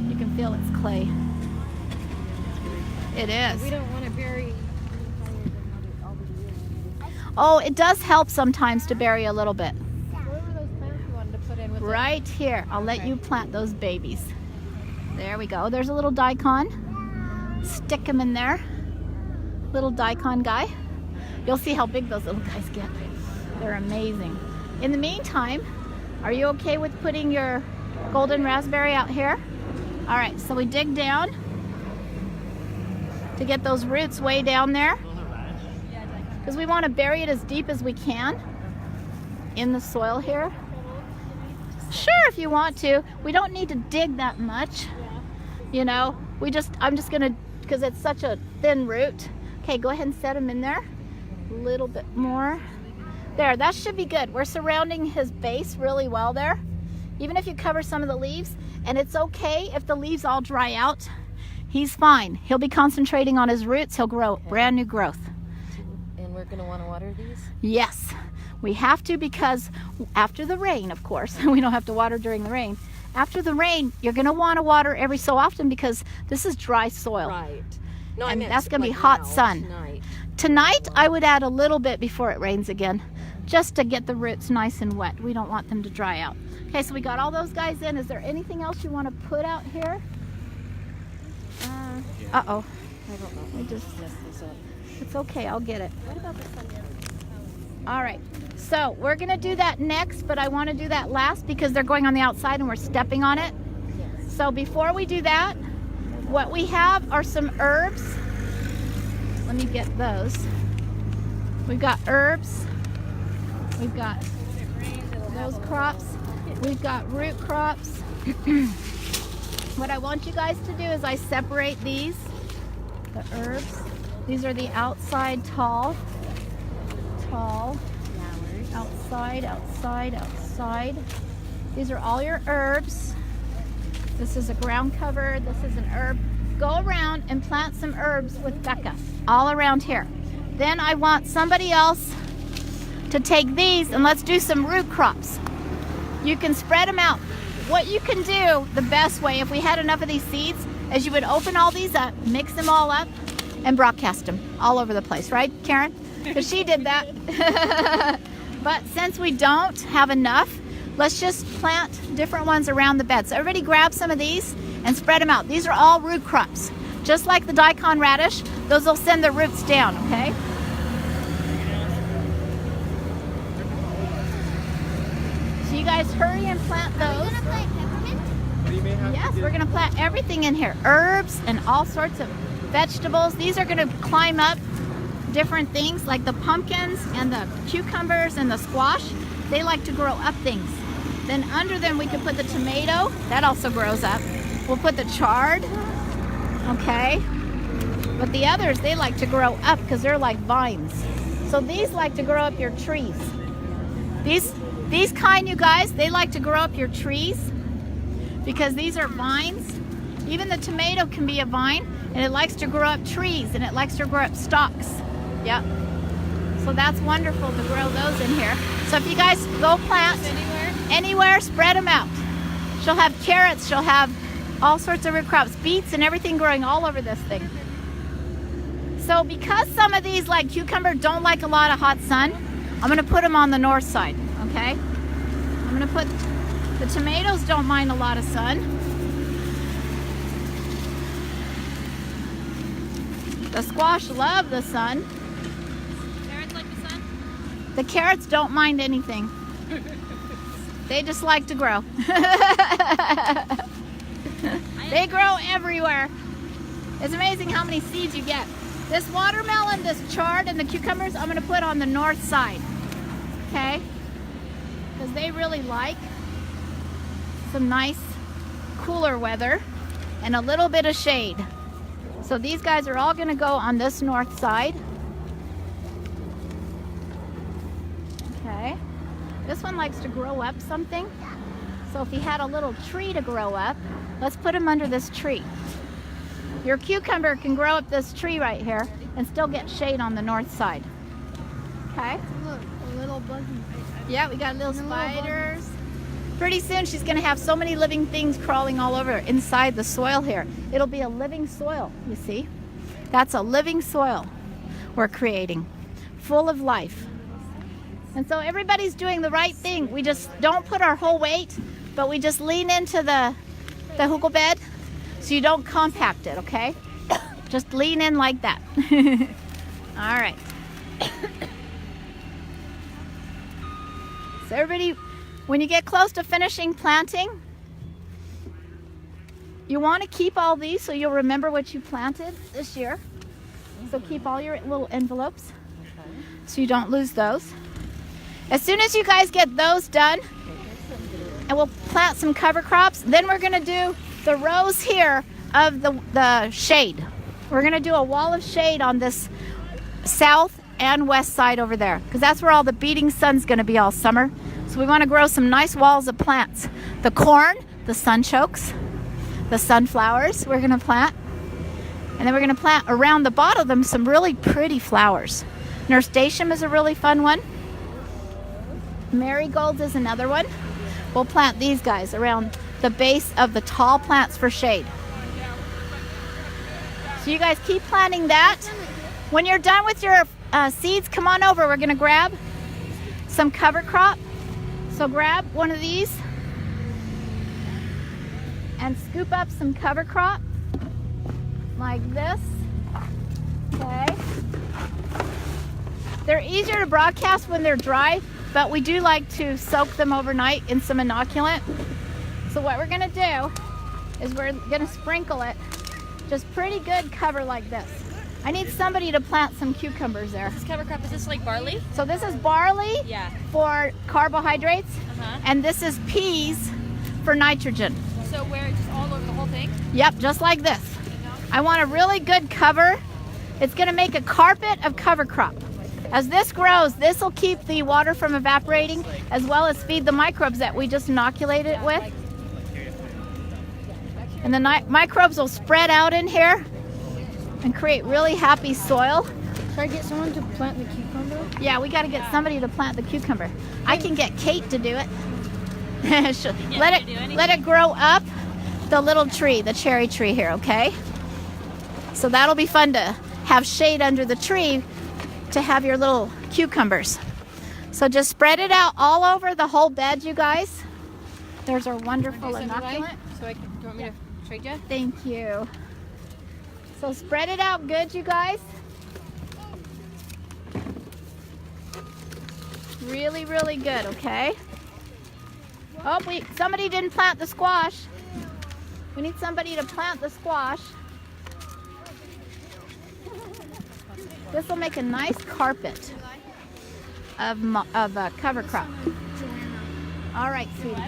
You can feel it's clay. It is. We don't want to bury. Oh, it does help sometimes to bury a little bit. Where were those plants you wanted to put in with Right here. I'll let you plant those babies. There we go. There's a little daikon. Stick him in there. Little daikon guy. You'll see how big those little guys get. They're amazing. In the meantime, are you okay with putting your golden raspberry out here? All right, so we dig down to get those roots way down there. Because we want to bury it as deep as we can in the soil here. Sure, if you want to. We don't need to dig that much. You know, I'm just gonna, because it's such a thin root. Okay, go ahead and set him in there. A little bit more. There, that should be good. We're surrounding his base really well there. Even if you cover some of the leaves, and it's okay if the leaves all dry out. He's fine. He'll be concentrating on his roots. He'll grow brand new growth. And we're gonna want to water these? Yes, we have to, because after the rain, of course, we don't have to water during the rain. After the rain, you're gonna want to water every so often because this is dry soil. Right. No, I And meant that's gonna be like hot now, sun. Tonight. Tonight, I would add a little bit before it rains again, just to get the roots nice and wet. We don't want them to dry out. Okay, so we got all those guys in. Is there anything else you want to put out here? Uh-oh. I don't know. I just, Mess this up. it's okay, I'll get it. What about the sun? All right, so we're gonna do that next, but I want to do that last because they're going on the outside and we're stepping on it. So before we do that, what we have are some herbs. Let me get those. We've got herbs. We've got those crops. We've got root crops. What I want you guys to do is I separate these, the herbs. These are the outside tall, outside, outside, outside. These are all your herbs. This is a ground cover. This is an herb. Go around and plant some herbs with Becca all around here. Then I want somebody else to take these and let's do some root crops. You can spread them out. What you can do, the best way, if we had enough of these seeds, is you would open all these up, mix them all up, and broadcast them all over the place, right, Karen? Because she did that. But since we don't have enough, let's just plant different ones around the bed. So everybody grab some of these and spread them out. These are all root crops. Just like the Daikon Radish, those will send the roots down, okay? you guys hurry and plant those. Yes, we're going to plant everything in here. Herbs and all sorts of vegetables. These are going to climb up different things like the pumpkins and the cucumbers and the squash. They like to grow up things. Then under them we can put the tomato. That also grows up. We'll put the chard. Okay. But the others, they like to grow up because they're like vines. So these like to grow up your trees. These kind, you guys, they like to grow up your trees because these are vines. Even the tomato can be a vine, and it likes to grow up trees, and it likes to grow up stalks. Yep. So that's wonderful to grow those in here. So if you guys go plant anywhere, spread them out. She'll have carrots, she'll have all sorts of root crops, beets and everything growing all over this thing. So because some of these like cucumber don't like a lot of hot sun, I'm gonna put them on the north side, okay? I'm gonna put, the tomatoes don't mind a lot of sun. The squash love the sun. Carrots like the sun? The carrots don't mind anything. They just like to grow. They grow everywhere. It's amazing how many seeds you get. This watermelon, this chard, and the cucumbers, I'm gonna put on the north side, okay? Because they really like some nice cooler weather and a little bit of shade. So these guys are all gonna go on this north side. Okay. This one likes to grow up something. So if he had a little tree to grow up, let's put him under this tree. Your cucumber can grow up this tree right here and still get shade on the north side. Okay? Look, a little buggy. Yeah, we got little spiders. Pretty soon she's gonna have so many living things crawling all over inside the soil here. It'll be a living soil, you see? That's a living soil we're creating, full of life. And so everybody's doing the right thing. We just don't put our whole weight, but we just lean into the hugel bed so you don't compact it, okay? Just lean in like that. All right. So everybody, when you get close to finishing planting, you want to keep all these so you'll remember what you planted this year. So keep all your little envelopes so you don't lose those. As soon as you guys get those done, and we'll plant some cover crops, then we're going to do the rows here of the shade. We're going to do a wall of shade on this south and west side over there because that's where all the beating sun's going to be all summer. So we want to grow some nice walls of plants. The corn, the sunchokes, the sunflowers we're going to plant. And then we're going to plant around the bottom of them some really pretty flowers. Nasturtium is a really fun one. Marigolds is another one. We'll plant these guys around the base of the tall plants for shade. So you guys keep planting that. When you're done with your seeds, come on over. We're going to grab some cover crop. So grab one of these and scoop up some cover crop like this. Okay. They're easier to broadcast when they're dry, but we do like to soak them overnight in some inoculant. So what we're going to do is we're going to sprinkle it just pretty good cover like this. I need somebody to plant some cucumbers there. This cover crop, is this like barley? So this is barley for carbohydrates, and this is peas for nitrogen. So where it's just all over the whole thing? Yep, just like this. I want a really good cover. It's going to make a carpet of cover crop. As this grows, this will keep the water from evaporating as well as feed the microbes that we just inoculated it with. And the microbes will spread out in here and create really happy soil. Should I get someone to plant the cucumber? Yeah, we got to get somebody to plant the cucumber. I can get Kate to do it. Let it grow up the little tree, the cherry tree here, okay? So that'll be fun to have shade under the tree to have your little cucumbers. So just spread it out all over the whole bed, you guys. There's our wonderful inoculant. So do you want me to trade you? Thank you. So spread it out good, you guys. Really, really good, okay? Oh, somebody didn't plant the squash. We need somebody to plant the squash. This will make a nice carpet of cover crop. All right, sweetie.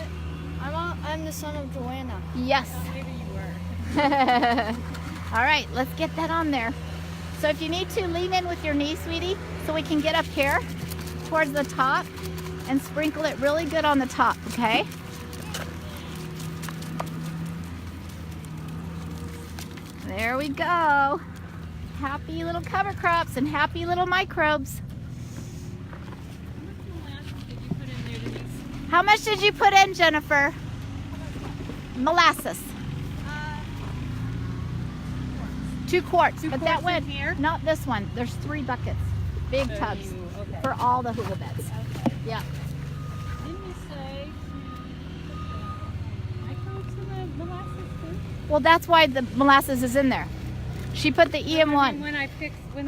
I'm the son of Joanna. Yes. Maybe you were. All right, let's get that on there. So if you need to, lean in with your knee, sweetie, so we can get up here towards the top and sprinkle it really good on the top, okay? There we go. Happy little cover crops and happy little microbes. How much did you put in, Jennifer? Molasses. 2 quarts. But that went here? Not this one. There's 3 buckets. Big tubs for all the hula beds. Okay. Yeah. Didn't you say microbes in the molasses too? Well, that's why the molasses is in there. She put the EM1. I mean, when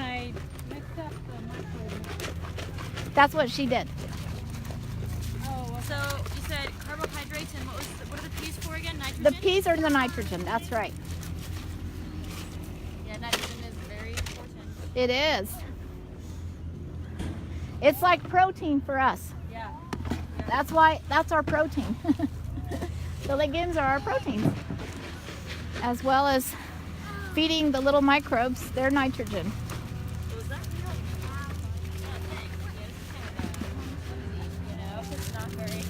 I mixed up the microbes. That's what she did. Oh, So you said carbohydrates and what are the P's for again? Nitrogen? The P's are the nitrogen. That's right. Yeah, nitrogen is very important. It is. It's like protein for us. Yeah. That's our protein. The legumes are our proteins, as well as feeding the little microbes their nitrogen. Was that real? Yeah, this is kind of it's not very.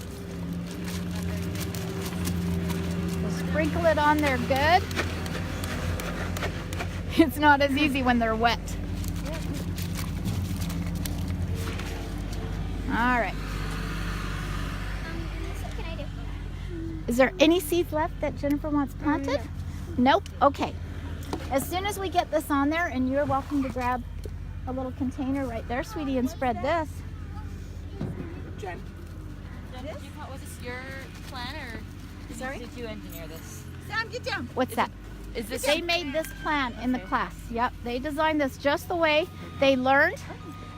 So sprinkle it on there good. It's not as easy when they're wet. All right. What can I do? Is there any seeds left that Jennifer wants planted? Nope. Okay. As soon as we get this on there, and you're welcome to grab a little container right there, sweetie, and spread this. Jen, was this your plan or did you engineer this? Sam, get down. What's that? Is this They made this plan in the class. Yep. They designed this just the way they learned,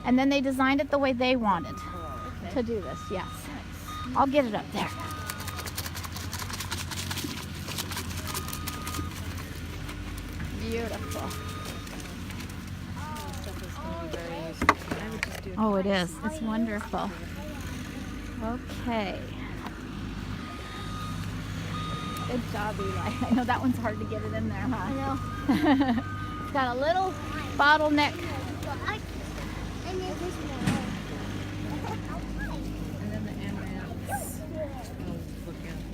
and then they designed it the way they wanted to do this. Yes. I'll get it up there. Beautiful. Oh, it is. It's wonderful. Okay. Good job, Eli. I know that one's hard to get it in there, huh? I know. It's got a little bottleneck.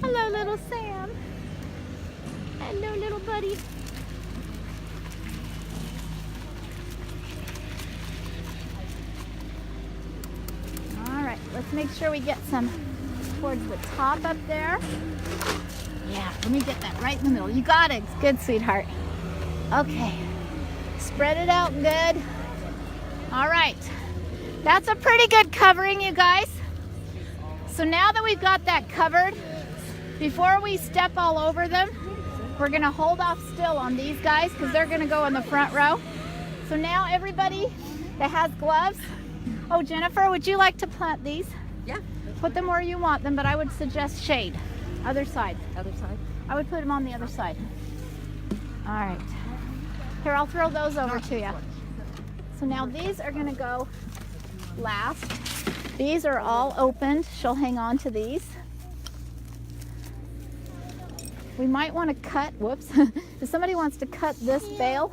Hello, little Sam. Hello, little buddy. All right, let's make sure we get some towards the top up there. Yeah, let me get that right in the middle. You got it. Good, sweetheart. Okay. Spread it out good. All right. That's a pretty good covering, you guys. So now that we've got that covered, before we step all over them, we're going to hold off still on these guys because they're going to go in the front row. So now everybody that has gloves. Oh, Jennifer, would you like to plant these? Yeah. Put them where you want them, but I would suggest shade. Other side. Other side. I would put them on the other side. All right. Here, I'll throw those over to you. So now these are going to go last. These are all opened. She'll hang on to these. We might want to cut, whoops, if somebody wants to cut this bale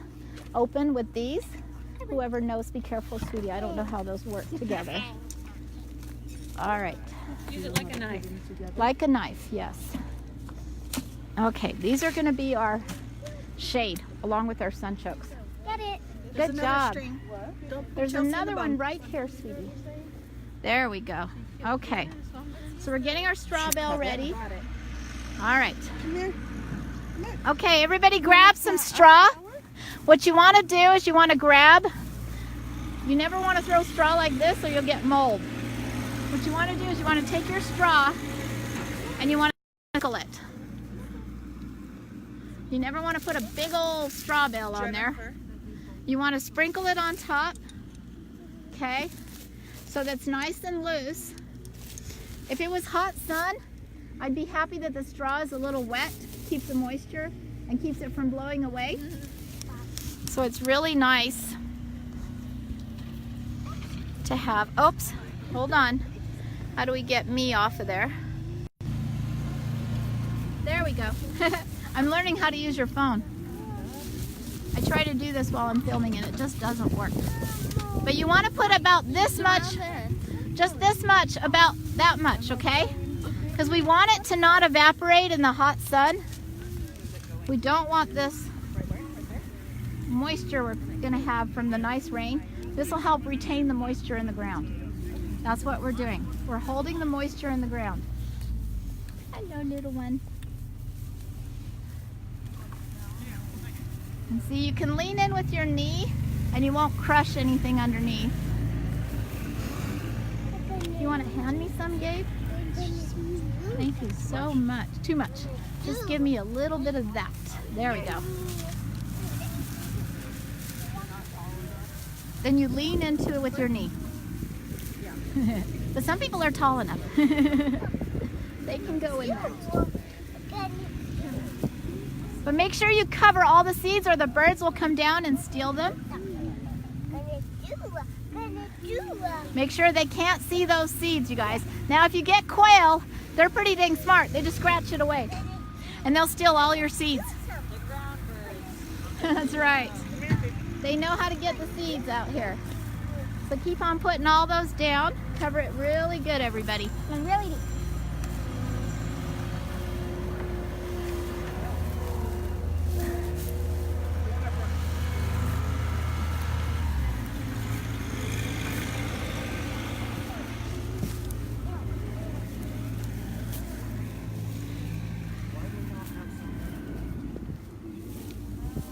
open with these, whoever knows, be careful, sweetie. I don't know how those work together. All right. use it like a knife. Like a knife, yes. Okay, these are going to be our shade along with our sunchokes. Got it. Good job. There's Chelsea in another the one bun. right here, sweetie. There we go. Okay. So we're getting our straw bale ready. All right. Okay, everybody grab some straw. What you want to do is you want to grab, you never want to throw straw like this or you'll get mold. What you want to do is you want to take your straw and you want to sprinkle it. You never want to put a big old straw bale on there. You want to sprinkle it on top, okay, so that's nice and loose. If it was hot sun, I'd be happy that the straw is a little wet, keeps the moisture and keeps it from blowing away. So it's really nice to have, oops, hold on. How do we get me off of there? There we go. I'm learning how to use your phone. I try to do this while I'm filming and it just doesn't work. But you want to put about this much, just this much, about that much, okay? Because we want it to not evaporate in the hot sun. We don't want this moisture we're going to have from the nice rain. This will help retain the moisture in the ground. That's what we're doing. We're holding the moisture in the ground. Hello, little one. And see, you can lean in with your knee and you won't crush anything underneath. You want to hand me some, Gabe? Thank you so much. Too much. Just give me a little bit of that. There we go. Then you lean into it with your knee. But some people are tall enough. They can go in there. But make sure you cover all the seeds or the birds will come down and steal them. Make sure they can't see those seeds, you guys. Now if you get quail, they're pretty dang smart. They just scratch it away. And they'll steal all your seeds. That's right. They know how to get the seeds out here. So keep on putting all those down. Cover it really good, everybody. Really.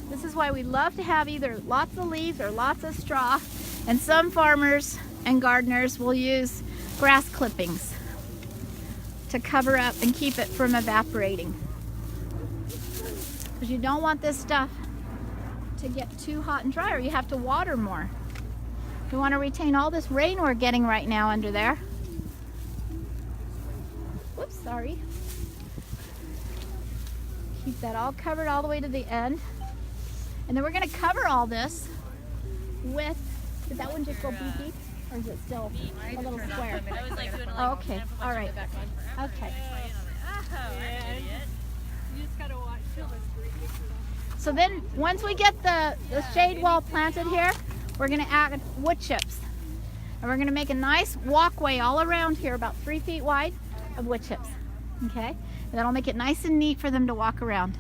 This is why we love to have either lots of leaves or lots of straw, and some farmers and gardeners will use grass clippings to cover up and keep it from evaporating. Because you don't want this stuff to get too hot and dry, or you have to water more. You want to retain all this rain we're getting right now under there. Whoops, sorry. Keep that all covered all the way to the end. And then we're going to cover all this with, did that one just go beep beep? Or is it still a little square? Oh, okay, all right. Okay. So then once we get the shade wall planted here, we're going to add wood chips. And we're going to make a nice walkway all around here, about 3 feet wide, of wood chips. Okay? And that'll make it nice and neat for them to walk around.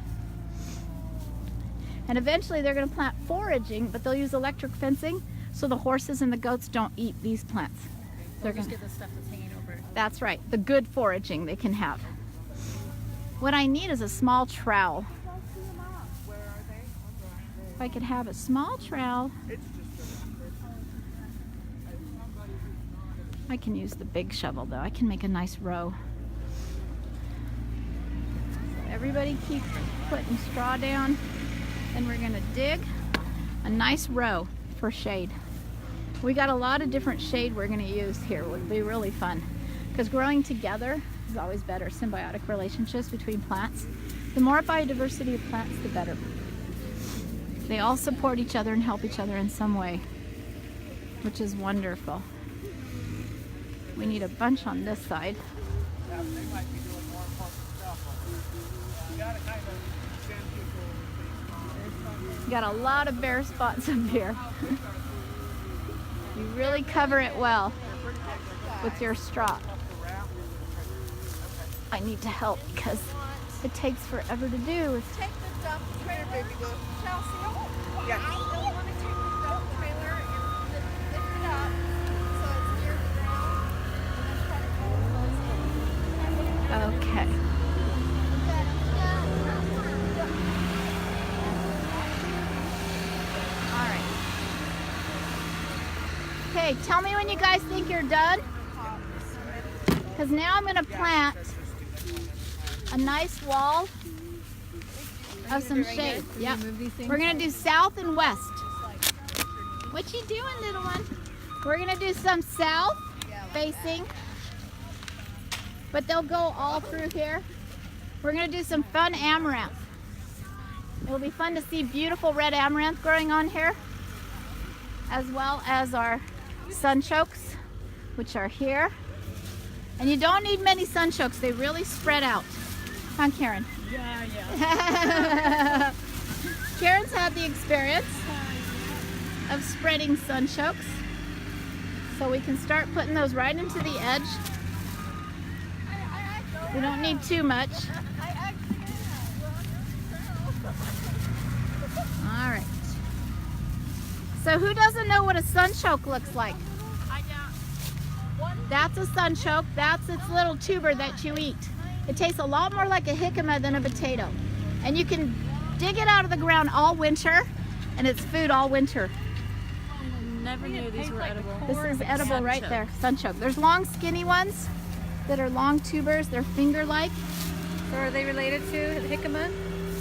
And eventually they're going to plant foraging, but they'll use electric fencing so the horses and the goats don't eat these plants. They're going to get the stuff that's hanging over. That's right, the good foraging they can have. What I need is a small trowel. If I could have a small trowel, I can use the big shovel though. I can make a nice row. So everybody keep putting straw down. And we're going to dig a nice row for shade. We got a lot of different shade we're going to use here. It would be really fun because growing together is always better. Symbiotic relationships between plants. The more biodiversity of plants, the better. They all support each other and help each other in some way, which is wonderful. We need a bunch on this side. Got a lot of bare spots up here. You really cover it well with your straw. I need to help because it takes forever to do. Take the dump trailer, baby. Go. Chelsea. Yeah. You'll want to take the dump trailer and lift it up so it's near the ground. And then try to go close. Okay. Okay, tell me when you guys think you're done. Because now I'm going to plant a nice wall of some shade. Yep. We're going to do south and west. What you doing, little one? We're going to do some south facing but they'll go all through here. We're gonna do some fun amaranth. It'll be fun to see beautiful red amaranth growing on here, as well as our sunchokes, which are here. And you don't need many sunchokes, they really spread out. Come on, Karen. Yeah. Karen's had the experience of spreading sunchokes. So we can start putting those right into the edge. We don't need too much. All right. So who doesn't know what a sunchoke looks like? That's a sunchoke. That's its little tuber that you eat. It tastes a lot more like a jicama than a potato. And you can dig it out of the ground all winter, and it's food all winter. Never knew these were edible. This is edible right there, sunchoke. There's long skinny ones that are long tubers. They're finger-like. So are they related to jicama?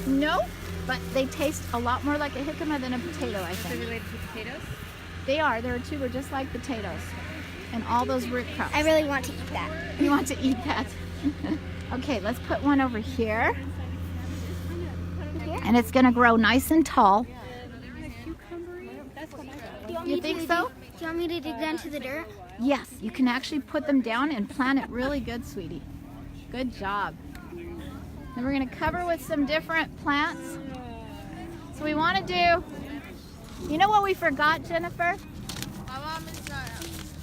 No, but they taste a lot more like a jicama than a potato, I Are they think. related to potatoes? They are. They're a tuber just like potatoes. And all those root crops. I really want to eat that. You want to eat that? Okay, let's put one over here. And it's going to grow nice and tall. You think so? Do you want me to dig down to the dirt? Yes, you can actually put them down and plant it really good, sweetie. Good job. Then we're going to cover with some different plants. So we want to do, you know what we forgot, Jennifer?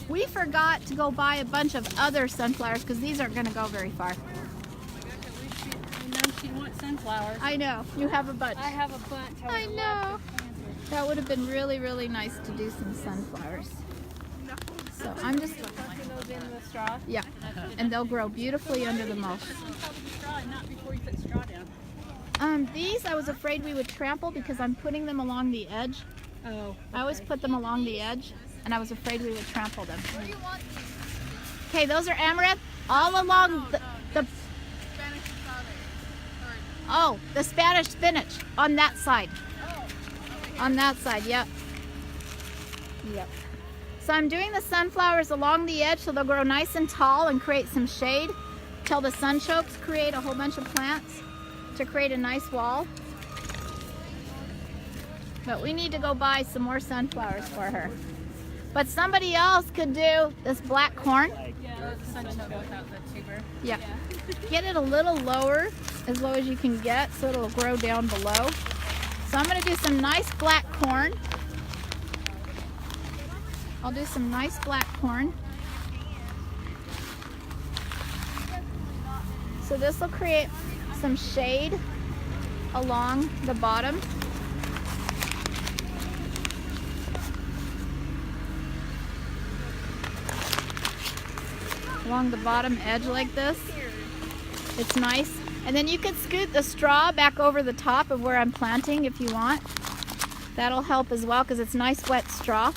We forgot to go buy a bunch of other sunflowers because these aren't going to go very far. I know she wants sunflowers. I know, you have a bunch. I have a bunch. I know. That would have been really, really nice to do some sunflowers. So I'm just, Putting those in the straw. yeah, and they'll grow beautifully under the mulch. Straw, not before you put straw down. These I was afraid we would trample because I'm putting them along the edge. Oh. I always put them along the edge, and I was afraid we would trample them. Okay, those are amaranth all along the oh, the Spanish spinach on that side. On that side, yep. Yep. So I'm doing the sunflowers along the edge so they'll grow nice and tall and create some shade till the sunchokes create a whole bunch of plants to create a nice wall. But we need to go buy some more sunflowers for her. But somebody else could do this black corn. Yeah, the sunchoke without the tuber. Yeah. Get it a little lower, as low as you can get, so it'll grow down below. So I'm going to do some nice black corn. I'll do some nice black corn. So this will create some shade along the bottom. Along the bottom edge like this. It's nice. And then you can scoot the straw back over the top of where I'm planting if you want. That'll help as well because it's nice wet straw.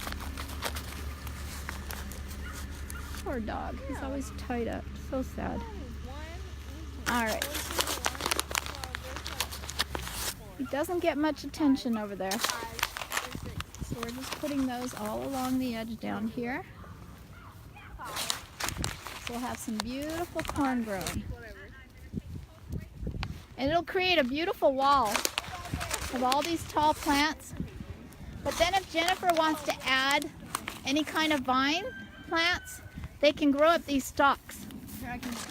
Poor dog. He's always tied up. So sad. Alright. He doesn't get much attention over there. So we're just putting those all along the edge down here. So we'll have some beautiful corn growing. And it'll create a beautiful wall of all these tall plants. But then if Jennifer wants to add any kind of vine plants, they can grow up these stalks.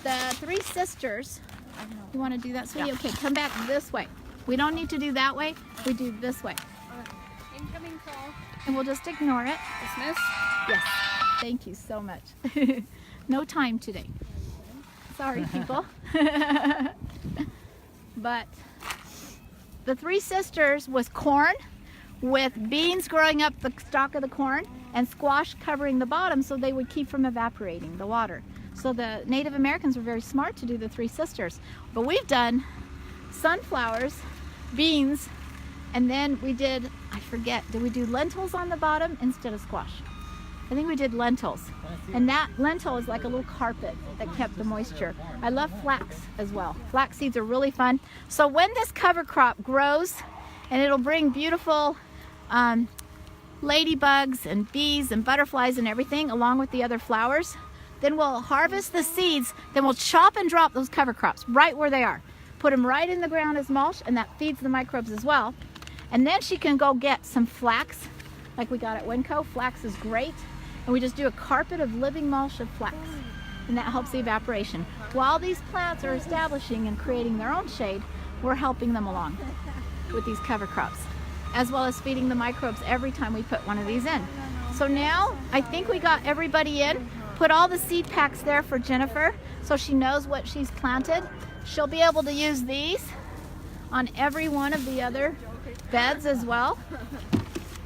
The Three Sisters, you want to do that, sweetie? Yeah. Okay, come back this way. We don't need to do that way, we do this way. Incoming call. And we'll just ignore it. Dismiss? Yes, thank you so much. No time today. Sorry, people. But the Three Sisters was corn with beans growing up the stalk of the corn and squash covering the bottom so they would keep from evaporating the water. So the Native Americans were very smart to do the Three Sisters. But we've done sunflowers, beans, and then we did, I forget, did we do lentils on the bottom instead of squash? I think we did lentils. And that lentil is like a little carpet that kept the moisture. I love flax as well. Flax seeds are really fun. So when this cover crop grows, and it'll bring beautiful ladybugs and bees and butterflies and everything along with the other flowers, Then we'll harvest the seeds. Then we'll chop and drop those cover crops right where they are. Put them right in the ground as mulch, and that feeds the microbes as well. And then she can go get some flax, like we got at Winco. Flax is great. And we just do a carpet of living mulch of flax. And that helps the evaporation. While these plants are establishing and creating their own shade, we're helping them along with these cover crops, as well as feeding the microbes every time we put one of these in. So now I think we got everybody in. Put all the seed packs there for Jennifer so she knows what she's planted. She'll be able to use these on every one of the other beds as well.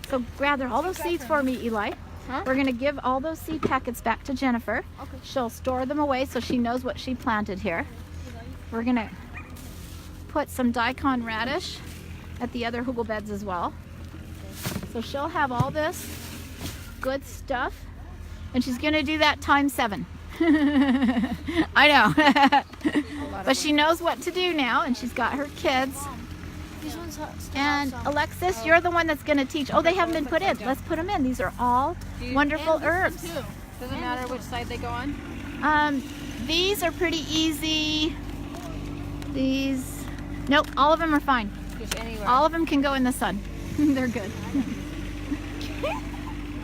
So gather all those seeds for me, Eli. We're gonna give all those seed packets back to Jennifer. She'll store them away so she knows what she planted here. We're gonna put some Daikon Radish at the other hugel beds as well. So she'll have all this good stuff, and she's gonna do that times 7. I know. But she knows what to do now, and she's got her kids. And Alexis, you're the one that's going to teach. Oh, they haven't been put in. Let's put them in. These are all wonderful herbs. Doesn't matter which side they go on? These are pretty easy. These, nope, all of them are fine. Just anywhere. All of them can go in the sun. They're good.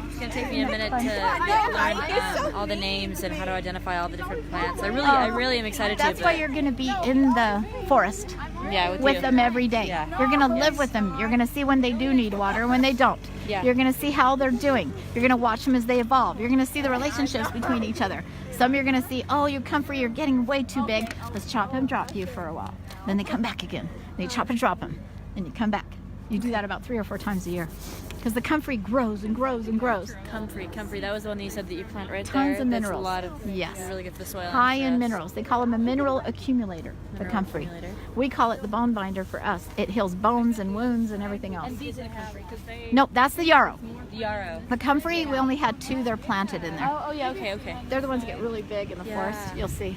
It's gonna take me a minute to learn all the names and how to identify all the different plants. I really am excited That's why you're going to be in the forest. Yeah, with them every day. Yeah. You're going to live with them. You're going to see when they do need water and when they don't. Yeah. You're going to see how they're doing. You're going to watch them as they evolve. You're going to see the relationships between each other. Some you're going to see, oh, you comfrey, you're getting way too big. Let's chop and drop you for a while. Then they come back again. They chop and drop them. Then you come back. You do that about 3 or 4 times a year. Because the comfrey grows and grows and grows. Comfrey. That was the one that you said that you plant right there. Tons of minerals. That's a lot of, yes. really good for the soil. High in minerals. They call them a mineral accumulator, the comfrey. We call it the bone binder for us. It heals bones and wounds and everything else. And these are the comfrey. Nope, that's the yarrow. The yarrow. The comfrey, we only had 2 that are planted in there. Oh yeah, okay. They're the ones that get really big in the forest. You'll see.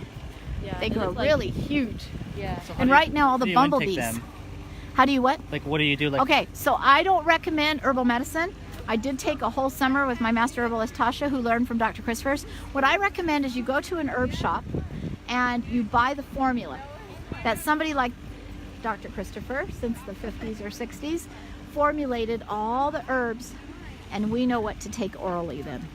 Yeah. They grow really huge. Yeah. And right now all the bumblebees. How do you what? Like, what do you do? Like, okay, so I don't recommend herbal medicine. I did take a whole summer with my master herbalist Tasha, who learned from Dr. Christopher's. What I recommend is you go to an herb shop and you buy the formula that somebody like Dr. Christopher, since the 50s or 60s, formulated all the herbs, and we know what to take orally then.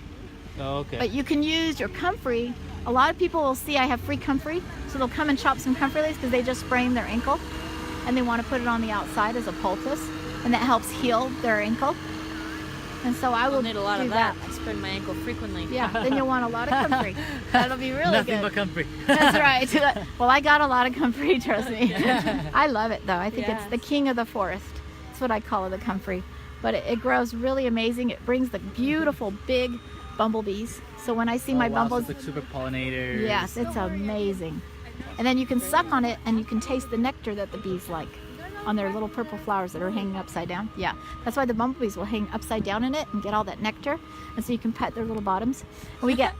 Oh, okay. But you can use your comfrey. A lot of people will see I have free comfrey, so they'll come and chop some comfrey leaves because they just sprained their ankle and they want to put it on the outside as a poultice, and that helps heal their ankle. And so I will need a lot of that. I sprain my ankle frequently. Yeah, then you'll want a lot of comfrey. That'll be really Nothing good. but comfrey. That's right. Well, I got a lot of comfrey, trust me. I love it though. I think it's the king of the forest. That's what I call it, the comfrey. But it grows really amazing. It brings the beautiful big bumblebees. So when I see my bumbles, so it's like super pollinators. yes, it's amazing. And then you can suck on it and you can taste the nectar that the bees like on their little purple flowers that are hanging upside down. Yeah, that's why the bumblebees will hang upside down in it and get all that nectar, and so you can pet their little bottoms. And we get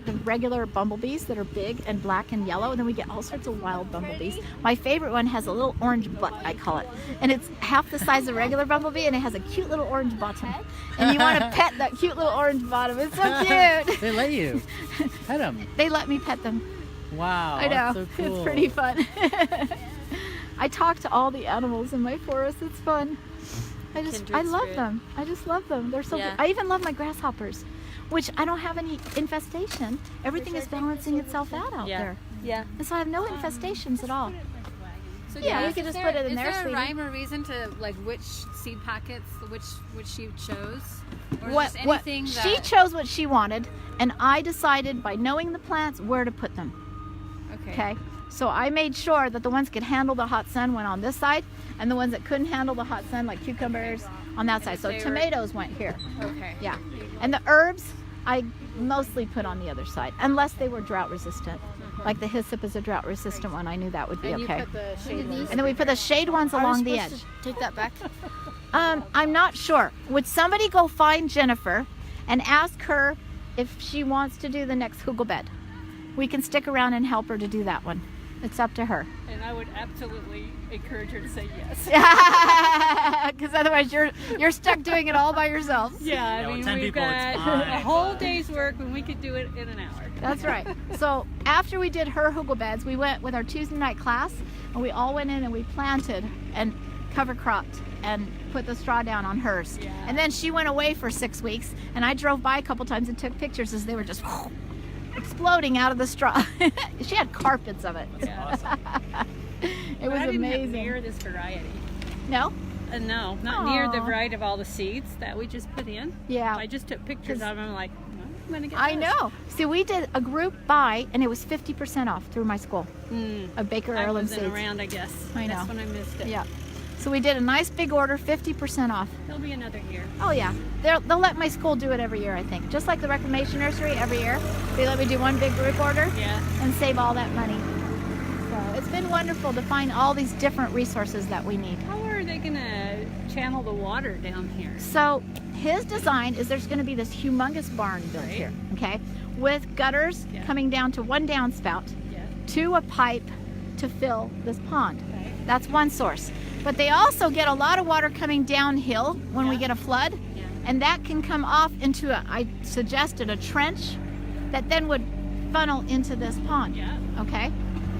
the regular bumblebees that are big and black and yellow, and then we get all sorts of wild bumblebees. My favorite one has a little orange butt, I call it, and it's half the size of a regular bumblebee, and it has a cute little orange bottom, and you want to pet that cute little orange bottom. It's so cute. They let you pet them. They let me pet them. Wow, I know. that's so cool. It's pretty fun. I talk to all the animals in my forest. It's fun. I love them. I just love them. They're so good. I even love my grasshoppers, which I don't have any infestation. Everything is balancing itself out there. Yeah. And so I have no infestations at all. So yeah, you can just put it in there, Is there sweetie. a rhyme or reason to like which seed packets, which she chose? Or What just anything that... she chose what she wanted, and I decided by knowing the plants where to put them. Okay. So I made sure that the ones could handle the hot sun went on this side, and the ones that couldn't handle the hot sun, like cucumbers, on that side. So tomatoes went here. Okay. Yeah. And the herbs, I mostly put on the other side, unless they were drought resistant. Like the hyssop is a drought resistant one. I knew that would be And okay. you put the shade ones. And then we put the shade ones along the edge. Take that back. I'm not sure. Would somebody go find Jennifer and ask her if she wants to do the next hugel bed? We can stick around and help her to do that one. It's up to her. And I would absolutely encourage her to say yes. Because otherwise you're stuck doing it all by yourself. Yeah, I mean, 10 we've people, got it's fine, a whole day's work when we could do it in an hour. That's right. So after we did her hugel beds, we went with our Tuesday night class, and we all went in and we planted and cover cropped and put the straw down on hers. Yeah. And then she went away for 6 weeks, and I drove by a couple times and took pictures as they were just exploding out of the straw. She had carpets of it. That's awesome. It was I didn't have amazing. near this variety. No? No, not near the Aw. variety of all the seeds that we just put in. Yeah. I just took pictures of them. I'm like, I'm gonna get I those. know. See, we did a group buy, and it was 50% off through my school of Baker I Heirloom wasn't seeds. around, I guess. I know. That's when I missed it. Yeah. So we did a nice big order, 50% off. There'll be another year. Oh yeah, they'll let my school do it every year, I think. Just like the Reclamation Nursery, every year they let me do one big group order Yeah. and save all that money. So it's been wonderful to find all these different resources that we need. How are they gonna channel the water down here? So his design is there's going to be this humongous barn built Right. here, okay, with gutters Yeah. coming down to one downspout Yeah. to a pipe to fill this pond. Okay. That's one source. But they also get a lot of water coming downhill when we Yeah. get a flood. Yeah. And that can come off into I suggested a trench that then would funnel into this pond. Yeah. Okay?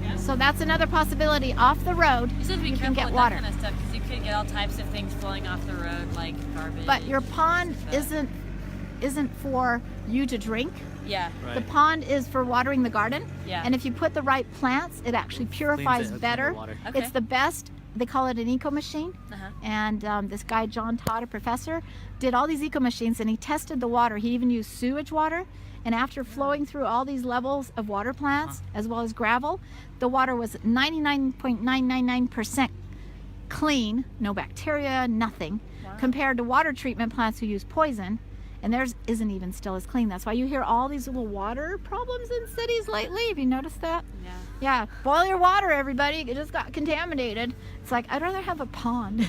Yeah. So that's another possibility off the road. You still have to be You careful can get with water. that kind of stuff because you could get all types of things flowing off the road, like garbage. But your pond stuff like that. isn't for you to drink. Yeah. Right. The pond is for watering the garden. Yeah. And if you put the right plants, it actually purifies it, it's better. underwater. Okay. It's the best. They call it an eco machine. Uh-huh. And this guy, John Todd, a professor, did all these eco machines, and he tested the water. He even used sewage water. And after flowing through all these levels of water plants, as well as gravel, the water was 99.999% clean, no bacteria, nothing, compared to water treatment plants who use poison. And theirs isn't even still as clean. That's why you hear all these little water problems in cities lately. Have you noticed that? Yeah. Yeah, boil your water, everybody. It just got contaminated. It's like, I'd rather have a pond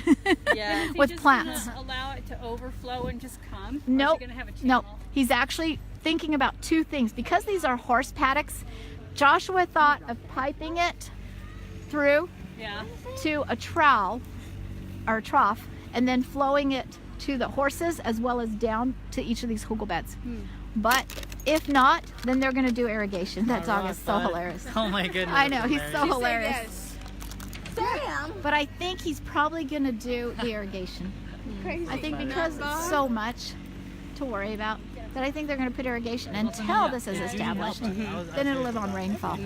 Yeah. Is he with just plants. gonna allow it to overflow and just come? Or is Nope. he gonna have a Nope. channel? He's actually thinking about two things. Because these are horse paddocks, Joshua thought of piping it through Yeah. to a trowel or a trough and then flowing it to the horses as well as down to each of these hugel beds. But if not, then they're going to do irrigation. That dog is so hilarious. Oh my goodness. I know, he's so hilarious. hilarious. But I think he's probably going to do the irrigation. I think because it's so much to worry about, that I think they're going to put irrigation until this is established. Then it'll live on rainfall.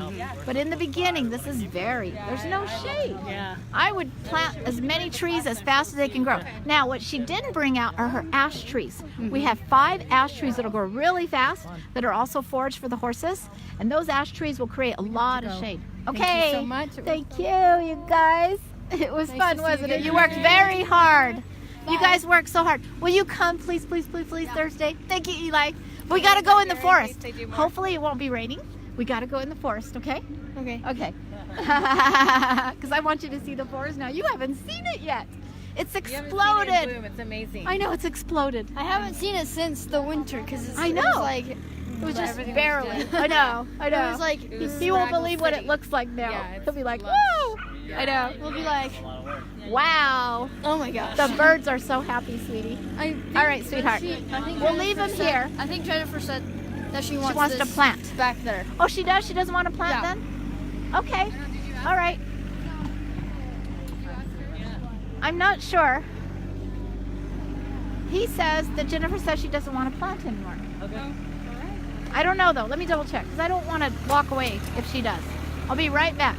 But in the beginning, this is there's no shade. Yeah. I would plant as many trees as fast as they can grow. Now, what she didn't bring out are her ash trees. We have 5 ash trees that'll grow really fast that are also forage for the horses, and those ash trees will create a lot of shade. Okay. Thank you so much. Thank you, you guys. It was fun, wasn't it? You worked very hard. You guys worked so hard. Will you come, please, please, please, please, Thursday? Thank you, Eli. We got to go in the forest. Hopefully it won't be raining. We got to go in the forest, okay? Okay. Okay. Because I want you to see the forest now. You haven't seen it yet. It's exploded. It's amazing. I know, it's exploded. I haven't seen it since the winter because I know. It was like It was just everything was barely. dead. I know. I know. It was like He won't believe what it looks like now. Yeah, it's He'll be like, lush. whoa. I know. we'll be like, Wow. oh my gosh. The birds are so happy, sweetie. I think All right, sweetheart. I think We'll leave Jennifer him said- here. I think Jennifer said that she wants, wants to this plant. back there. Oh, she does? She doesn't want to plant Yeah. then? Okay. All right. I'm not sure. He says that Jennifer says she doesn't want to plant anymore. Okay. I don't know though. Let me double check because I don't want to walk away if she does. I'll be right back.